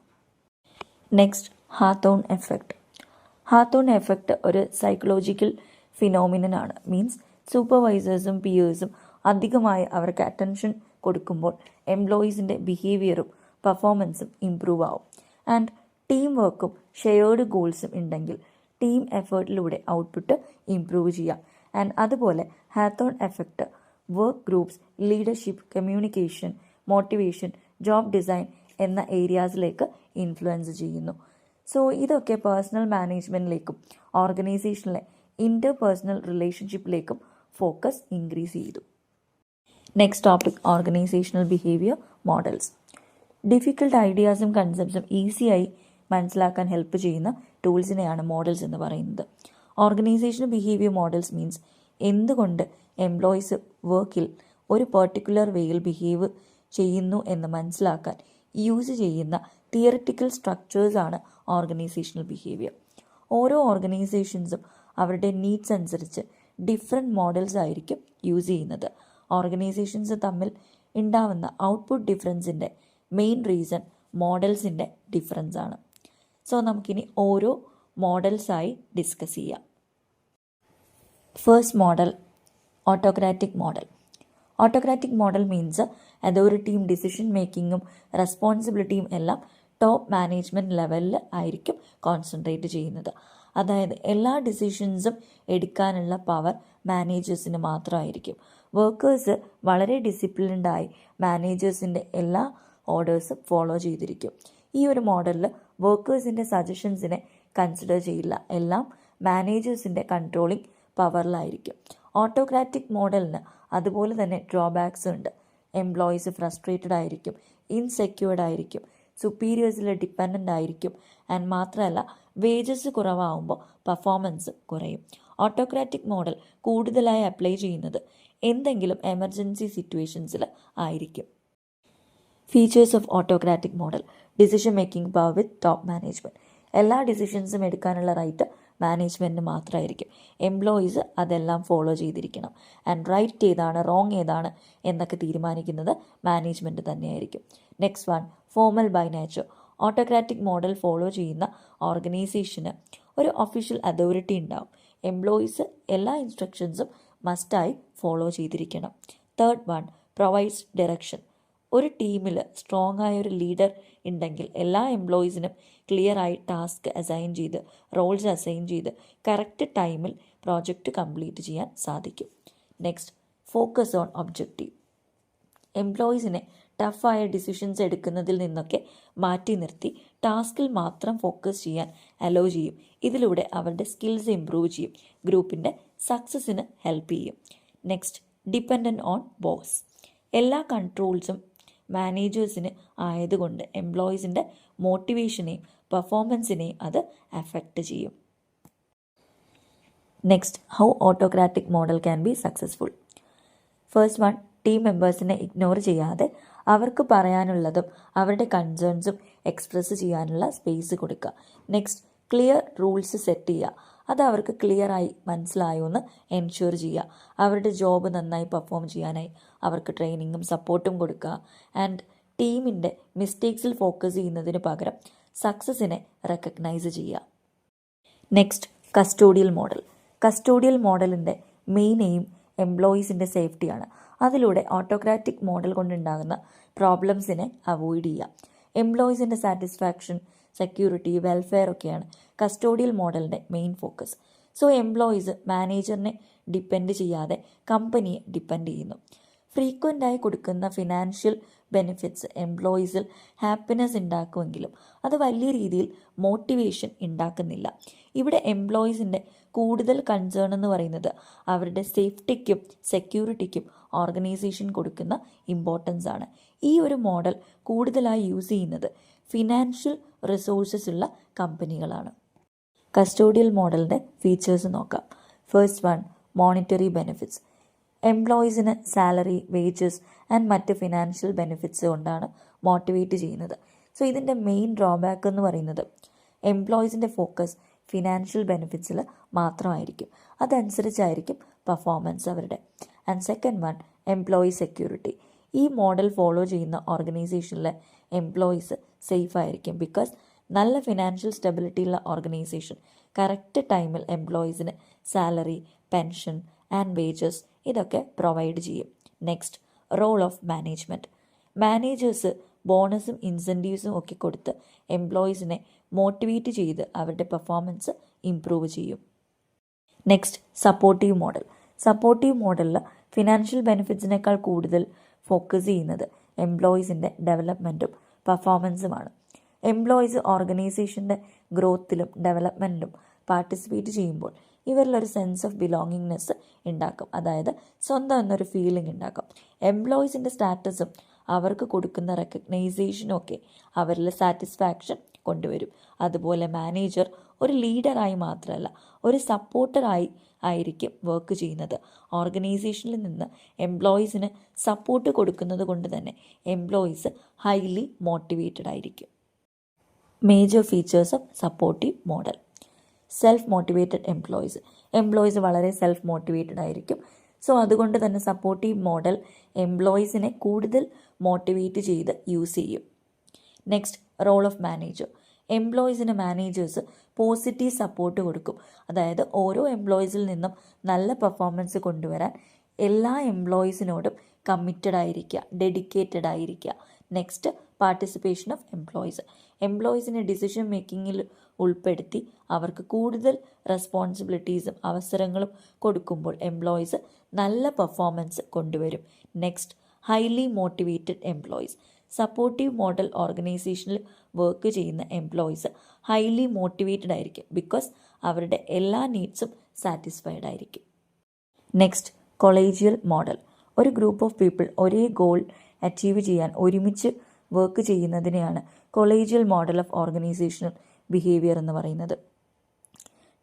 Next, Hawthorne effect. Hawthorne effect ഒരു സൈക്കോളജിക്കൽ ഫിനോമിനനാണ്. മീൻസ് സൂപ്പർവൈസേഴ്സും പിയേഴ്സും അധികമായി അവർക്ക് അറ്റൻഷൻ കൊടുക്കുമ്പോൾ എംപ്ലോയീസിൻ്റെ ബിഹേവിയറും പെർഫോമൻസും ഇംപ്രൂവ് ആവും. ആൻഡ് ടീം വർക്കും ഷെയർഡ് ഗോൾസും ഉണ്ടെങ്കിൽ ടീം എഫേർട്ടിലൂടെ ഔട്ട്പുട്ട് ഇംപ്രൂവ് ചെയ്യാം. ആൻഡ് അതുപോലെ Hawthorne effect work groups, leadership, communication, motivation, job design എന്ന ഏരിയാസിലേക്ക് ഇൻഫ്ലുവൻസ് ചെയ്യുന്നു. സോ ഇതൊക്കെ പേഴ്സണൽ മാനേജ്മെൻറ്റിലേക്കും ഓർഗനൈസേഷനിലെ ഇൻ്റർപേഴ്സണൽ റിലേഷൻഷിപ്പിലേക്കും ഫോക്കസ് ഇൻക്രീസ് ചെയ്തു. Next topic, organisational behaviour models. Difficult ഐഡിയാസും കൺസെപ്റ്റ്സും ഈസിയായി മനസ്സിലാക്കാൻ ഹെൽപ്പ് ചെയ്യുന്ന ടൂൾസിനെയാണ് മോഡൽസ് എന്ന് പറയുന്നത്. ഓർഗനൈസേഷണൽ ബിഹേവിയർ മോഡൽസ് മീൻസ് എന്തുകൊണ്ട് എംപ്ലോയീസ് വർക്കിൽ ഒരു പെർട്ടിക്കുലർ വേയിൽ ബിഹേവ് ചെയ്യുന്നു എന്ന് മനസ്സിലാക്കാൻ യൂസ് ചെയ്യുന്ന തിയറിറ്റിക്കൽ സ്ട്രക്ചേഴ്സാണ് ഓർഗനൈസേഷണൽ ബിഹേവിയർ. ഓരോ ഓർഗനൈസേഷൻസും അവരുടെ നീഡ്സ് അനുസരിച്ച് ഡിഫറെൻറ്റ് മോഡൽസ് ആയിരിക്കും യൂസ് ചെയ്യുന്നത്. ഓർഗനൈസേഷൻസ് തമ്മിൽ ഉണ്ടാവുന്ന ഔട്ട്പുട്ട് ഡിഫറൻസിൻ്റെ മെയിൻ റീസൺ മോഡൽസിൻ്റെ ഡിഫറൻസ് ആണ്. സോ നമുക്കിനി ഓരോ മോഡൽസായി ഡിസ്കസ് ചെയ്യാം. First model, autocratic model. Autocratic model means അതോറിറ്റിയും ഡിസിഷൻ മേക്കിങ്ങും റെസ്പോൺസിബിലിറ്റിയും എല്ലാം ടോപ്പ് മാനേജ്മെൻറ്റ് ലെവലിൽ ആയിരിക്കും കോൺസെൻട്രേറ്റ് ചെയ്യുന്നത്. അതായത് എല്ലാ ഡിസിഷൻസും എടുക്കാനുള്ള പവർ മാനേജേഴ്സിന് മാത്രമായിരിക്കും. വർക്കേഴ്സ് വളരെ ഡിസിപ്ലിൻഡായി മാനേജേഴ്സിൻ്റെ എല്ലാ ഓർഡേഴ്സും ഫോളോ ചെയ്തിരിക്കും. ഈ ഒരു മോഡലിൽ വർക്കേഴ്സിൻ്റെ സജഷൻസിനെ കൺസിഡർ ചെയ്യില്ല, എല്ലാം മാനേജേഴ്സിൻ്റെ കൺട്രോളിങ് പവറിലായിരിക്കും. ഓട്ടോക്രാറ്റിക് മോഡലിന് അതുപോലെ തന്നെ ഡ്രോബാക്സ് ഉണ്ട്. എംപ്ലോയീസ് ഫ്രസ്ട്രേറ്റഡ് ആയിരിക്കും, ഇൻസെക്യൂർഡ് ആയിരിക്കും, സുപ്പീരിയേഴ്സിൽ ഡിപ്പെൻഡൻ്റ് ആയിരിക്കും. ആൻഡ് മാത്രമല്ല വേജസ് കുറവാകുമ്പോൾ പെർഫോമൻസ് കുറയും. ഓട്ടോക്രാറ്റിക് മോഡൽ കൂടുതലായി അപ്ലൈ ചെയ്യുന്നത് എന്തെങ്കിലും എമർജൻസി സിറ്റുവേഷൻസിൽ ആയിരിക്കും. Features of autocratic model: decision making power with top management. എല്ലാ ഡിസിഷൻസും എടുക്കാനുള്ള റൈറ്റ് മാനേജ്മെൻറ്റിന് മാത്രമായിരിക്കും. എംപ്ലോയീസ് അതെല്ലാം ഫോളോ ചെയ്തിരിക്കണം. ആൻഡ് റൈറ്റ് ഏതാണ് റോങ് ഏതാണ് എന്നൊക്കെ തീരുമാനിക്കുന്നത് മാനേജ്മെൻറ്റ് തന്നെയായിരിക്കും. Next one, formal by nature. Autocratic model follow ചെയ്യുന്ന ഓർഗനൈസേഷന് ഒരു ഒഫീഷ്യൽ അതോറിറ്റി ഉണ്ടാവും. എംപ്ലോയീസ് എല്ലാ ഇൻസ്ട്രക്ഷൻസും മസ്റ്റായി ഫോളോ ചെയ്തിരിക്കണം. Third one, provides direction. ഒരു ടീമിൽ സ്ട്രോങ് ആയ ഒരു ലീഡർ ഉണ്ടെങ്കിൽ എല്ലാ എംപ്ലോയീസിനും ക്ലിയറായി ടാസ്ക് അസൈൻ ചെയ്ത് റോൾസ് അസൈൻ ചെയ്ത് കറക്റ്റ് ടൈമിൽ പ്രോജക്റ്റ് കംപ്ലീറ്റ് ചെയ്യാൻ സാധിക്കും. Next, focus on objective. എംപ്ലോയീസിനെ ടഫായ ഡിസിഷൻസ് എടുക്കുന്നതിൽ നിന്നൊക്കെ മാറ്റി നിർത്തി ടാസ്കിൽ മാത്രം ഫോക്കസ് ചെയ്യാൻ അലോ ചെയ്യും. ഇതിലൂടെ അവരുടെ സ്കിൽസ് ഇംപ്രൂവ് ചെയ്യും, ഗ്രൂപ്പിൻ്റെ സക്സസ്സിന് ഹെൽപ്പ് ചെയ്യും. Next, dependent on boss. എല്ലാ കൺട്രോൾസും മാനേജേഴ്സിന് ആയതുകൊണ്ട് എംപ്ലോയീസിൻ്റെ മോട്ടിവേഷനെയും പെർഫോമൻസിനെയും അത് അഫക്റ്റ് ചെയ്യും. Next, how autocratic model can be successful. First one, team മെമ്പേഴ്സിനെ ഇഗ്നോർ ചെയ്യാതെ അവർക്ക് പറയാനുള്ളതും അവരുടെ കൺസേൺസും എക്സ്പ്രസ് ചെയ്യാനുള്ള സ്പേസ് കൊടുക്കുക. നെക്സ്റ്റ്, ക്ലിയർ റൂൾസ് സെറ്റ് ചെയ്യുക. അത് അവർക്ക് ക്ലിയറായി മനസ്സിലായോ എന്ന് എൻഷുർ ചെയ്യുക. അവരുടെ ജോബ് നന്നായി പെർഫോം ചെയ്യാനായി അവർക്ക് ട്രെയിനിങ്ങും സപ്പോർട്ടും കൊടുക്കുക. ആൻഡ് ടീമിൻ്റെ മിസ്റ്റേക്സിൽ ഫോക്കസ് ചെയ്യുന്നതിന് പകരം സക്സസിനെ റെക്കഗ്നൈസ് ചെയ്യുക. Next, custodial model. കസ്റ്റോഡിയൽ മോഡലിൻ്റെ മെയിൻ എയിം എംപ്ലോയീസിൻ്റെ സേഫ്റ്റിയാണ്. അതിലൂടെ ഓട്ടോക്രാറ്റിക് മോഡൽ കൊണ്ടുണ്ടാകുന്ന പ്രോബ്ലംസിനെ അവോയ്ഡ് ചെയ്യുക. എംപ്ലോയീസിൻ്റെ സാറ്റിസ്ഫാക്ഷൻ, സെക്യൂരിറ്റി, വെൽഫെയർ ഒക്കെയാണ് കസ്റ്റോഡിയൽ മോഡലിൻ്റെ മെയിൻ ഫോക്കസ്. സോ എംപ്ലോയീസ് മാനേജറിനെ ഡിപ്പെൻഡ് ചെയ്യാതെ കമ്പനിയെ ഡിപ്പെൻഡ് ചെയ്യുന്നു. ഫ്രീക്വൻ്റായി കൊടുക്കുന്ന ഫിനാൻഷ്യൽ ബെനിഫിറ്റ്സ് എംപ്ലോയീസിൽ ഹാപ്പിനെസ് ഉണ്ടാക്കുമെങ്കിലും അത് വലിയ രീതിയിൽ മോട്ടിവേഷൻ ഉണ്ടാക്കുന്നില്ല. ഇവിടെ എംപ്ലോയീസിൻ്റെ കൂടുതൽ കൺസേൺ എന്ന് പറയുന്നത് അവരുടെ സേഫ്റ്റിക്കും സെക്യൂരിറ്റിക്കും ഓർഗനൈസേഷൻ കൊടുക്കുന്ന ഇമ്പോർട്ടൻസ് ആണ്. ഈ ഒരു മോഡൽ കൂടുതലായി യൂസ് ചെയ്യുന്നത് ഫിനാൻഷ്യൽ റിസോഴ്സസ് ഉള്ള കമ്പനികളാണ്. കസ്റ്റോഡിയൽ മോഡലിൻ്റെ ഫീച്ചേഴ്സ് നോക്കാം. First one, monetary benefits. എംപ്ലോയീസിന് സാലറി, വേജസ് ആൻഡ് മറ്റ് ഫിനാൻഷ്യൽ ബെനിഫിറ്റ്സ് കൊണ്ടാണ് മോട്ടിവേറ്റ് ചെയ്യുന്നത്. സോ ഇതിൻ്റെ മെയിൻ ഡ്രോബാക്ക് എന്ന് പറയുന്നത് എംപ്ലോയീസിൻ്റെ ഫോക്കസ് ഫിനാൻഷ്യൽ ബെനിഫിറ്റ്സിൽ മാത്രമായിരിക്കും. അതനുസരിച്ചായിരിക്കും പെർഫോമൻസ് അവരുടെ. And second one, employee security. ഈ മോഡൽ ഫോളോ ചെയ്യുന്ന ഓർഗനൈസേഷനിലെ എംപ്ലോയീസ് സേഫ് ആയിരിക്കും. ബിക്കോസ് നല്ല ഫിനാൻഷ്യൽ സ്റ്റെബിലിറ്റി ഉള്ള ഓർഗനൈസേഷൻ കറക്റ്റ് ടൈമിൽ എംപ്ലോയീസിന് സാലറി, പെൻഷൻ ആൻഡ് വേജസ് ഇതൊക്കെ പ്രൊവൈഡ് ചെയ്യും. Next, role of management. Managers ബോണസും ഇൻസെൻറ്റീവ്സും ഒക്കെ കൊടുത്ത് എംപ്ലോയീസിനെ മോട്ടിവേറ്റ് ചെയ്ത് അവരുടെ പെർഫോമൻസ് ഇംപ്രൂവ് ചെയ്യും. Next, supportive model. സപ്പോർട്ടീവ് മോഡലിൽ ഫിനാൻഷ്യൽ ബെനിഫിറ്റ്സിനേക്കാൾ കൂടുതൽ ഫോക്കസ് ചെയ്യുന്നത് എംപ്ലോയീസിൻ്റെ ഡെവലപ്മെൻറ്റും പെർഫോമൻസുമാണ്. എംപ്ലോയീസ് ഓർഗനൈസേഷൻ്റെ ഗ്രോത്തിലും ഡെവലപ്മെൻറ്റിലും പാർട്ടിസിപ്പേറ്റ് ചെയ്യുമ്പോൾ ഇവരിലൊരു സെൻസ് ഓഫ് ബിലോങ്ങിങ്നെസ് ഉണ്ടാക്കും. അതായത് സ്വന്തം എന്നൊരു ഫീലിംഗ് ഉണ്ടാക്കും. എംപ്ലോയീസിൻ്റെ സ്റ്റാറ്റസും അവർക്ക് കൊടുക്കുന്ന റെക്കഗ്നൈസേഷനും ഒക്കെ അവരിൽ സാറ്റിസ്ഫാക്ഷൻ കൊണ്ടുവരും. അതുപോലെ മാനേജർ ഒരു ലീഡറായി മാത്രമല്ല ഒരു സപ്പോർട്ടറായി ആയിരിക്കും വർക്ക് ചെയ്യുന്നത്. ഓർഗനൈസേഷനിൽ നിന്ന് എംപ്ലോയീസിന് സപ്പോർട്ട് കൊടുക്കുന്നത് കൊണ്ട് തന്നെ എംപ്ലോയീസ് ഹൈലി മോട്ടിവേറ്റഡ് ആയിരിക്കും. Major features of supportive model. Self motivated employees. Employees വളരെ സെൽഫ് മോട്ടിവേറ്റഡ് ആയിരിക്കും. സോ അതുകൊണ്ട് തന്നെ സപ്പോർട്ടീവ് മോഡൽ എംപ്ലോയീസിനെ കൂടുതൽ മോട്ടിവേറ്റ് ചെയ്ത് യൂസ് ചെയ്യും. Next, role of manager. എംപ്ലോയീസിന് മാനേജേഴ്സ് പോസിറ്റീവ് സപ്പോർട്ട് കൊടുക്കും. അതായത് ഓരോ എംപ്ലോയീസിൽ നിന്നും നല്ല പെർഫോമൻസ് കൊണ്ടുവരാൻ എല്ലാ എംപ്ലോയീസിനോടും കമ്മിറ്റഡ് ആയിരിക്കുക, ഡെഡിക്കേറ്റഡ് ആയിരിക്കുക. Next, participation of employees. എംപ്ലോയീസിനെ ഡിസിഷൻ മേക്കിങ്ങിൽ ഉൾപ്പെടുത്തി അവർക്ക് കൂടുതൽ റെസ്പോൺസിബിലിറ്റീസും അവസരങ്ങളും കൊടുക്കുമ്പോൾ എംപ്ലോയീസ് നല്ല പെർഫോമൻസ് കൊണ്ടുവരും. Next, highly motivated employees. Supportive model ഓർഗനൈസേഷനിൽ വർക്ക് ചെയ്യുന്ന എംപ്ലോയീസ് ഹൈലി മോട്ടിവേറ്റഡ് ആയിരിക്കും. ബിക്കോസ് അവരുടെ എല്ലാ നീഡ്സും സാറ്റിസ്ഫൈഡ് ആയിരിക്കും. Next, collegial model. ഒരു ഗ്രൂപ്പ് ഓഫ് പീപ്പിൾ ഒരേ ഗോൾ അച്ചീവ് ചെയ്യാൻ ഒരുമിച്ച് വർക്ക് ചെയ്യുന്നതിനെയാണ് collegial model of organisational behaviour എന്ന് പറയുന്നത്.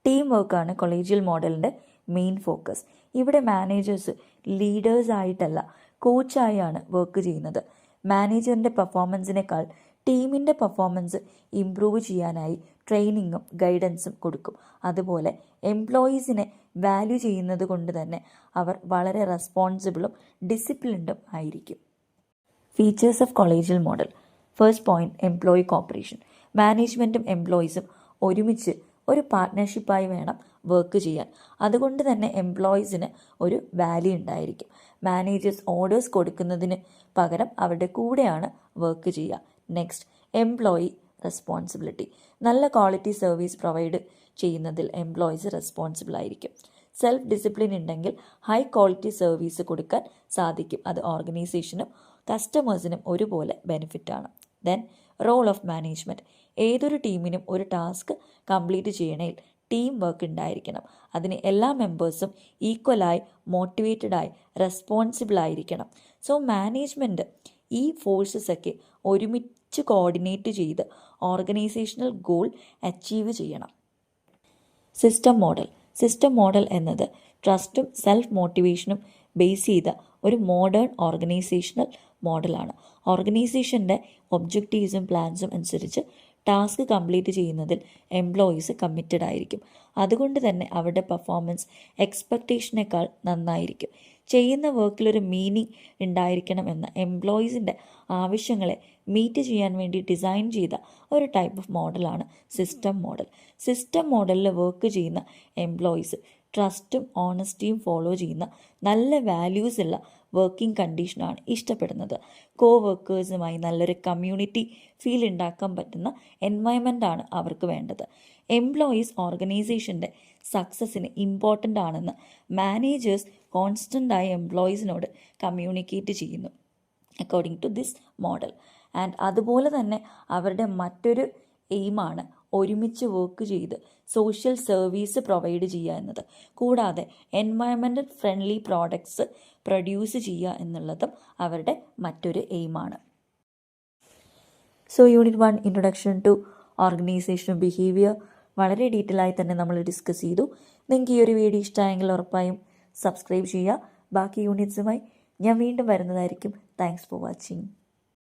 ടീം വർക്കാണ് കൊളീജിയൽ മോഡലിൻ്റെ മെയിൻ ഫോക്കസ്. ഇവിടെ മാനേജേഴ്സ് ലീഡേഴ്സ് ആയിട്ടല്ല കോച്ചായാണ് വർക്ക് ചെയ്യുന്നത്. മാനേജറിൻ്റെ പെർഫോമൻസിനേക്കാൾ ടീമിൻ്റെ പെർഫോമൻസ് ഇംപ്രൂവ് ചെയ്യാനായി ട്രെയിനിങ്ങും ഗൈഡൻസും കൊടുക്കും. അതുപോലെ എംപ്ലോയീസിനെ വാല്യൂ ചെയ്യുന്നത് കൊണ്ട് തന്നെ അവർ വളരെ റെസ്പോൺസിബിളും ഡിസിപ്ലിൻഡും ആയിരിക്കും. Features of collegial model. First point, employee cooperation. മാനേജ്മെൻറ്റും എംപ്ലോയീസും ഒരുമിച്ച് ഒരു പാർട്ട്ണർഷിപ്പായി വേണം വർക്ക് ചെയ്യാൻ. അതുകൊണ്ട് തന്നെ എംപ്ലോയീസിന് ഒരു വാല്യൂ ഉണ്ടായിരിക്കും. മാനേജേഴ്സ് ഓർഡേഴ്സ് കൊടുക്കുന്നതിന് പകരം അവരുടെ കൂടെയാണ് വർക്ക് ചെയ്യുക. Next, employee responsibility. നല്ല ക്വാളിറ്റി സർവീസ് പ്രൊവൈഡ് ചെയ്യുന്നതിൽ എംപ്ലോയീസ് റെസ്പോൺസിബിൾ ആയിരിക്കും. സെൽഫ് ഡിസിപ്ലിൻ ഉണ്ടെങ്കിൽ ഹൈ ക്വാളിറ്റി സർവീസ് കൊടുക്കാൻ സാധിക്കും. അത് ഓർഗനൈസേഷനും കസ്റ്റമേഴ്സിനും ഒരുപോലെ ബെനിഫിറ്റാണ്. Then role of management. ഏതൊരു ടീമിനും ഒരു ടാസ്ക് കംപ്ലീറ്റ് ചെയ്യണമെങ്കിൽ ടീം വർക്ക് ഉണ്ടായിരിക്കണം. അതിന് എല്ലാ മെമ്പേഴ്സും ഈക്വലായി മോട്ടിവേറ്റഡായി റെസ്പോൺസിബിൾ ആയിരിക്കണം. സോ മാനേജ്മെൻറ്റ് ഈ ഫോഴ്സസൊക്കെ ഒരുമിച്ച് കോർഡിനേറ്റ് ചെയ്ത് ഓർഗനൈസേഷണൽ ഗോൾ അച്ചീവ് ചെയ്യണം. സിസ്റ്റം മോഡൽ എന്നത് ട്രസ്റ്റും സെൽഫ് മോട്ടിവേഷനും ബേസ് ചെയ്ത ഒരു മോഡേൺ ഓർഗനൈസേഷണൽ മോഡലാണ്. ഓർഗനൈസേഷൻ്റെ ഒബ്ജക്റ്റീവ്സും പ്ലാൻസും അനുസരിച്ച് ടാസ്ക് കംപ്ലീറ്റ് ചെയ്യുന്നതിൽ എംപ്ലോയീസ് കമ്മിറ്റഡ് ആയിരിക്കും. അതുകൊണ്ട് തന്നെ അവരുടെ പെർഫോമൻസ് എക്സ്പെക്റ്റേഷനേക്കാൾ നന്നായിരിക്കും. ചെയ്യുന്ന വർക്കിലൊരു മീനിങ് ഉണ്ടായിരിക്കണം എന്ന എംപ്ലോയീസിൻ്റെ ആവശ്യങ്ങളെ മീറ്റ് ചെയ്യാൻ വേണ്ടി ഡിസൈൻ ചെയ്ത ഒരു ടൈപ്പ് ഓഫ് മോഡലാണ് സിസ്റ്റം മോഡൽ. സിസ്റ്റം മോഡലിൽ വർക്ക് ചെയ്യുന്ന എംപ്ലോയീസ് ട്രസ്റ്റും ഓണസ്റ്റിയും ഫോളോ ചെയ്യുന്ന നല്ല വാല്യൂസ് ഉള്ള വർക്കിംഗ് കണ്ടീഷനാണ് ഇഷ്ടപ്പെടുന്നത്. വർക്കേഴ്സുമായി നല്ലൊരു കമ്മ്യൂണിറ്റി ഫീൽ ഉണ്ടാക്കാൻ പറ്റുന്ന എൻവയൺമെൻ്റാണ് അവർക്ക് വേണ്ടത്. എംപ്ലോയീസ് ഓർഗനൈസേഷൻ്റെ സക്സസ്സിന് ഇമ്പോർട്ടൻ്റ് ആണെന്ന് മാനേജേഴ്സ് കോൺസ്റ്റൻ്റായി എംപ്ലോയീസിനോട് കമ്മ്യൂണിക്കേറ്റ് ചെയ്യുന്നു according to this model. And അതുപോലെ തന്നെ അവരുടെ മറ്റൊരു എയിമാണ് ഒരുമിച്ച് വർക്ക് ചെയ്ത് സോഷ്യൽ സർവീസ് പ്രൊവൈഡ് ചെയ്യുക എന്നത്. കൂടാതെ എൻവയൺമെൻ്റൽ ഫ്രണ്ട്ലി പ്രോഡക്ട്സ് പ്രൊഡ്യൂസ് ചെയ്യുക എന്നുള്ളതും അവരുടെ മറ്റൊരു എയിമാണ്. So unit 1 introduction to organisational behaviour വളരെ ഡീറ്റെയിൽ ആയി തന്നെ നമ്മൾ ഡിസ്കസ് ചെയ്തു. നിങ്ങൾക്ക് ഈ ഒരു വീഡിയോ ഇഷ്ടമായെങ്കിൽ ഉറപ്പായും സബ്സ്ക്രൈബ് ചെയ്യുക. ബാക്കി യൂണിറ്റ്സുമായി ഞാൻ വീണ്ടും വരുന്നതായിരിക്കും. Thanks for watching.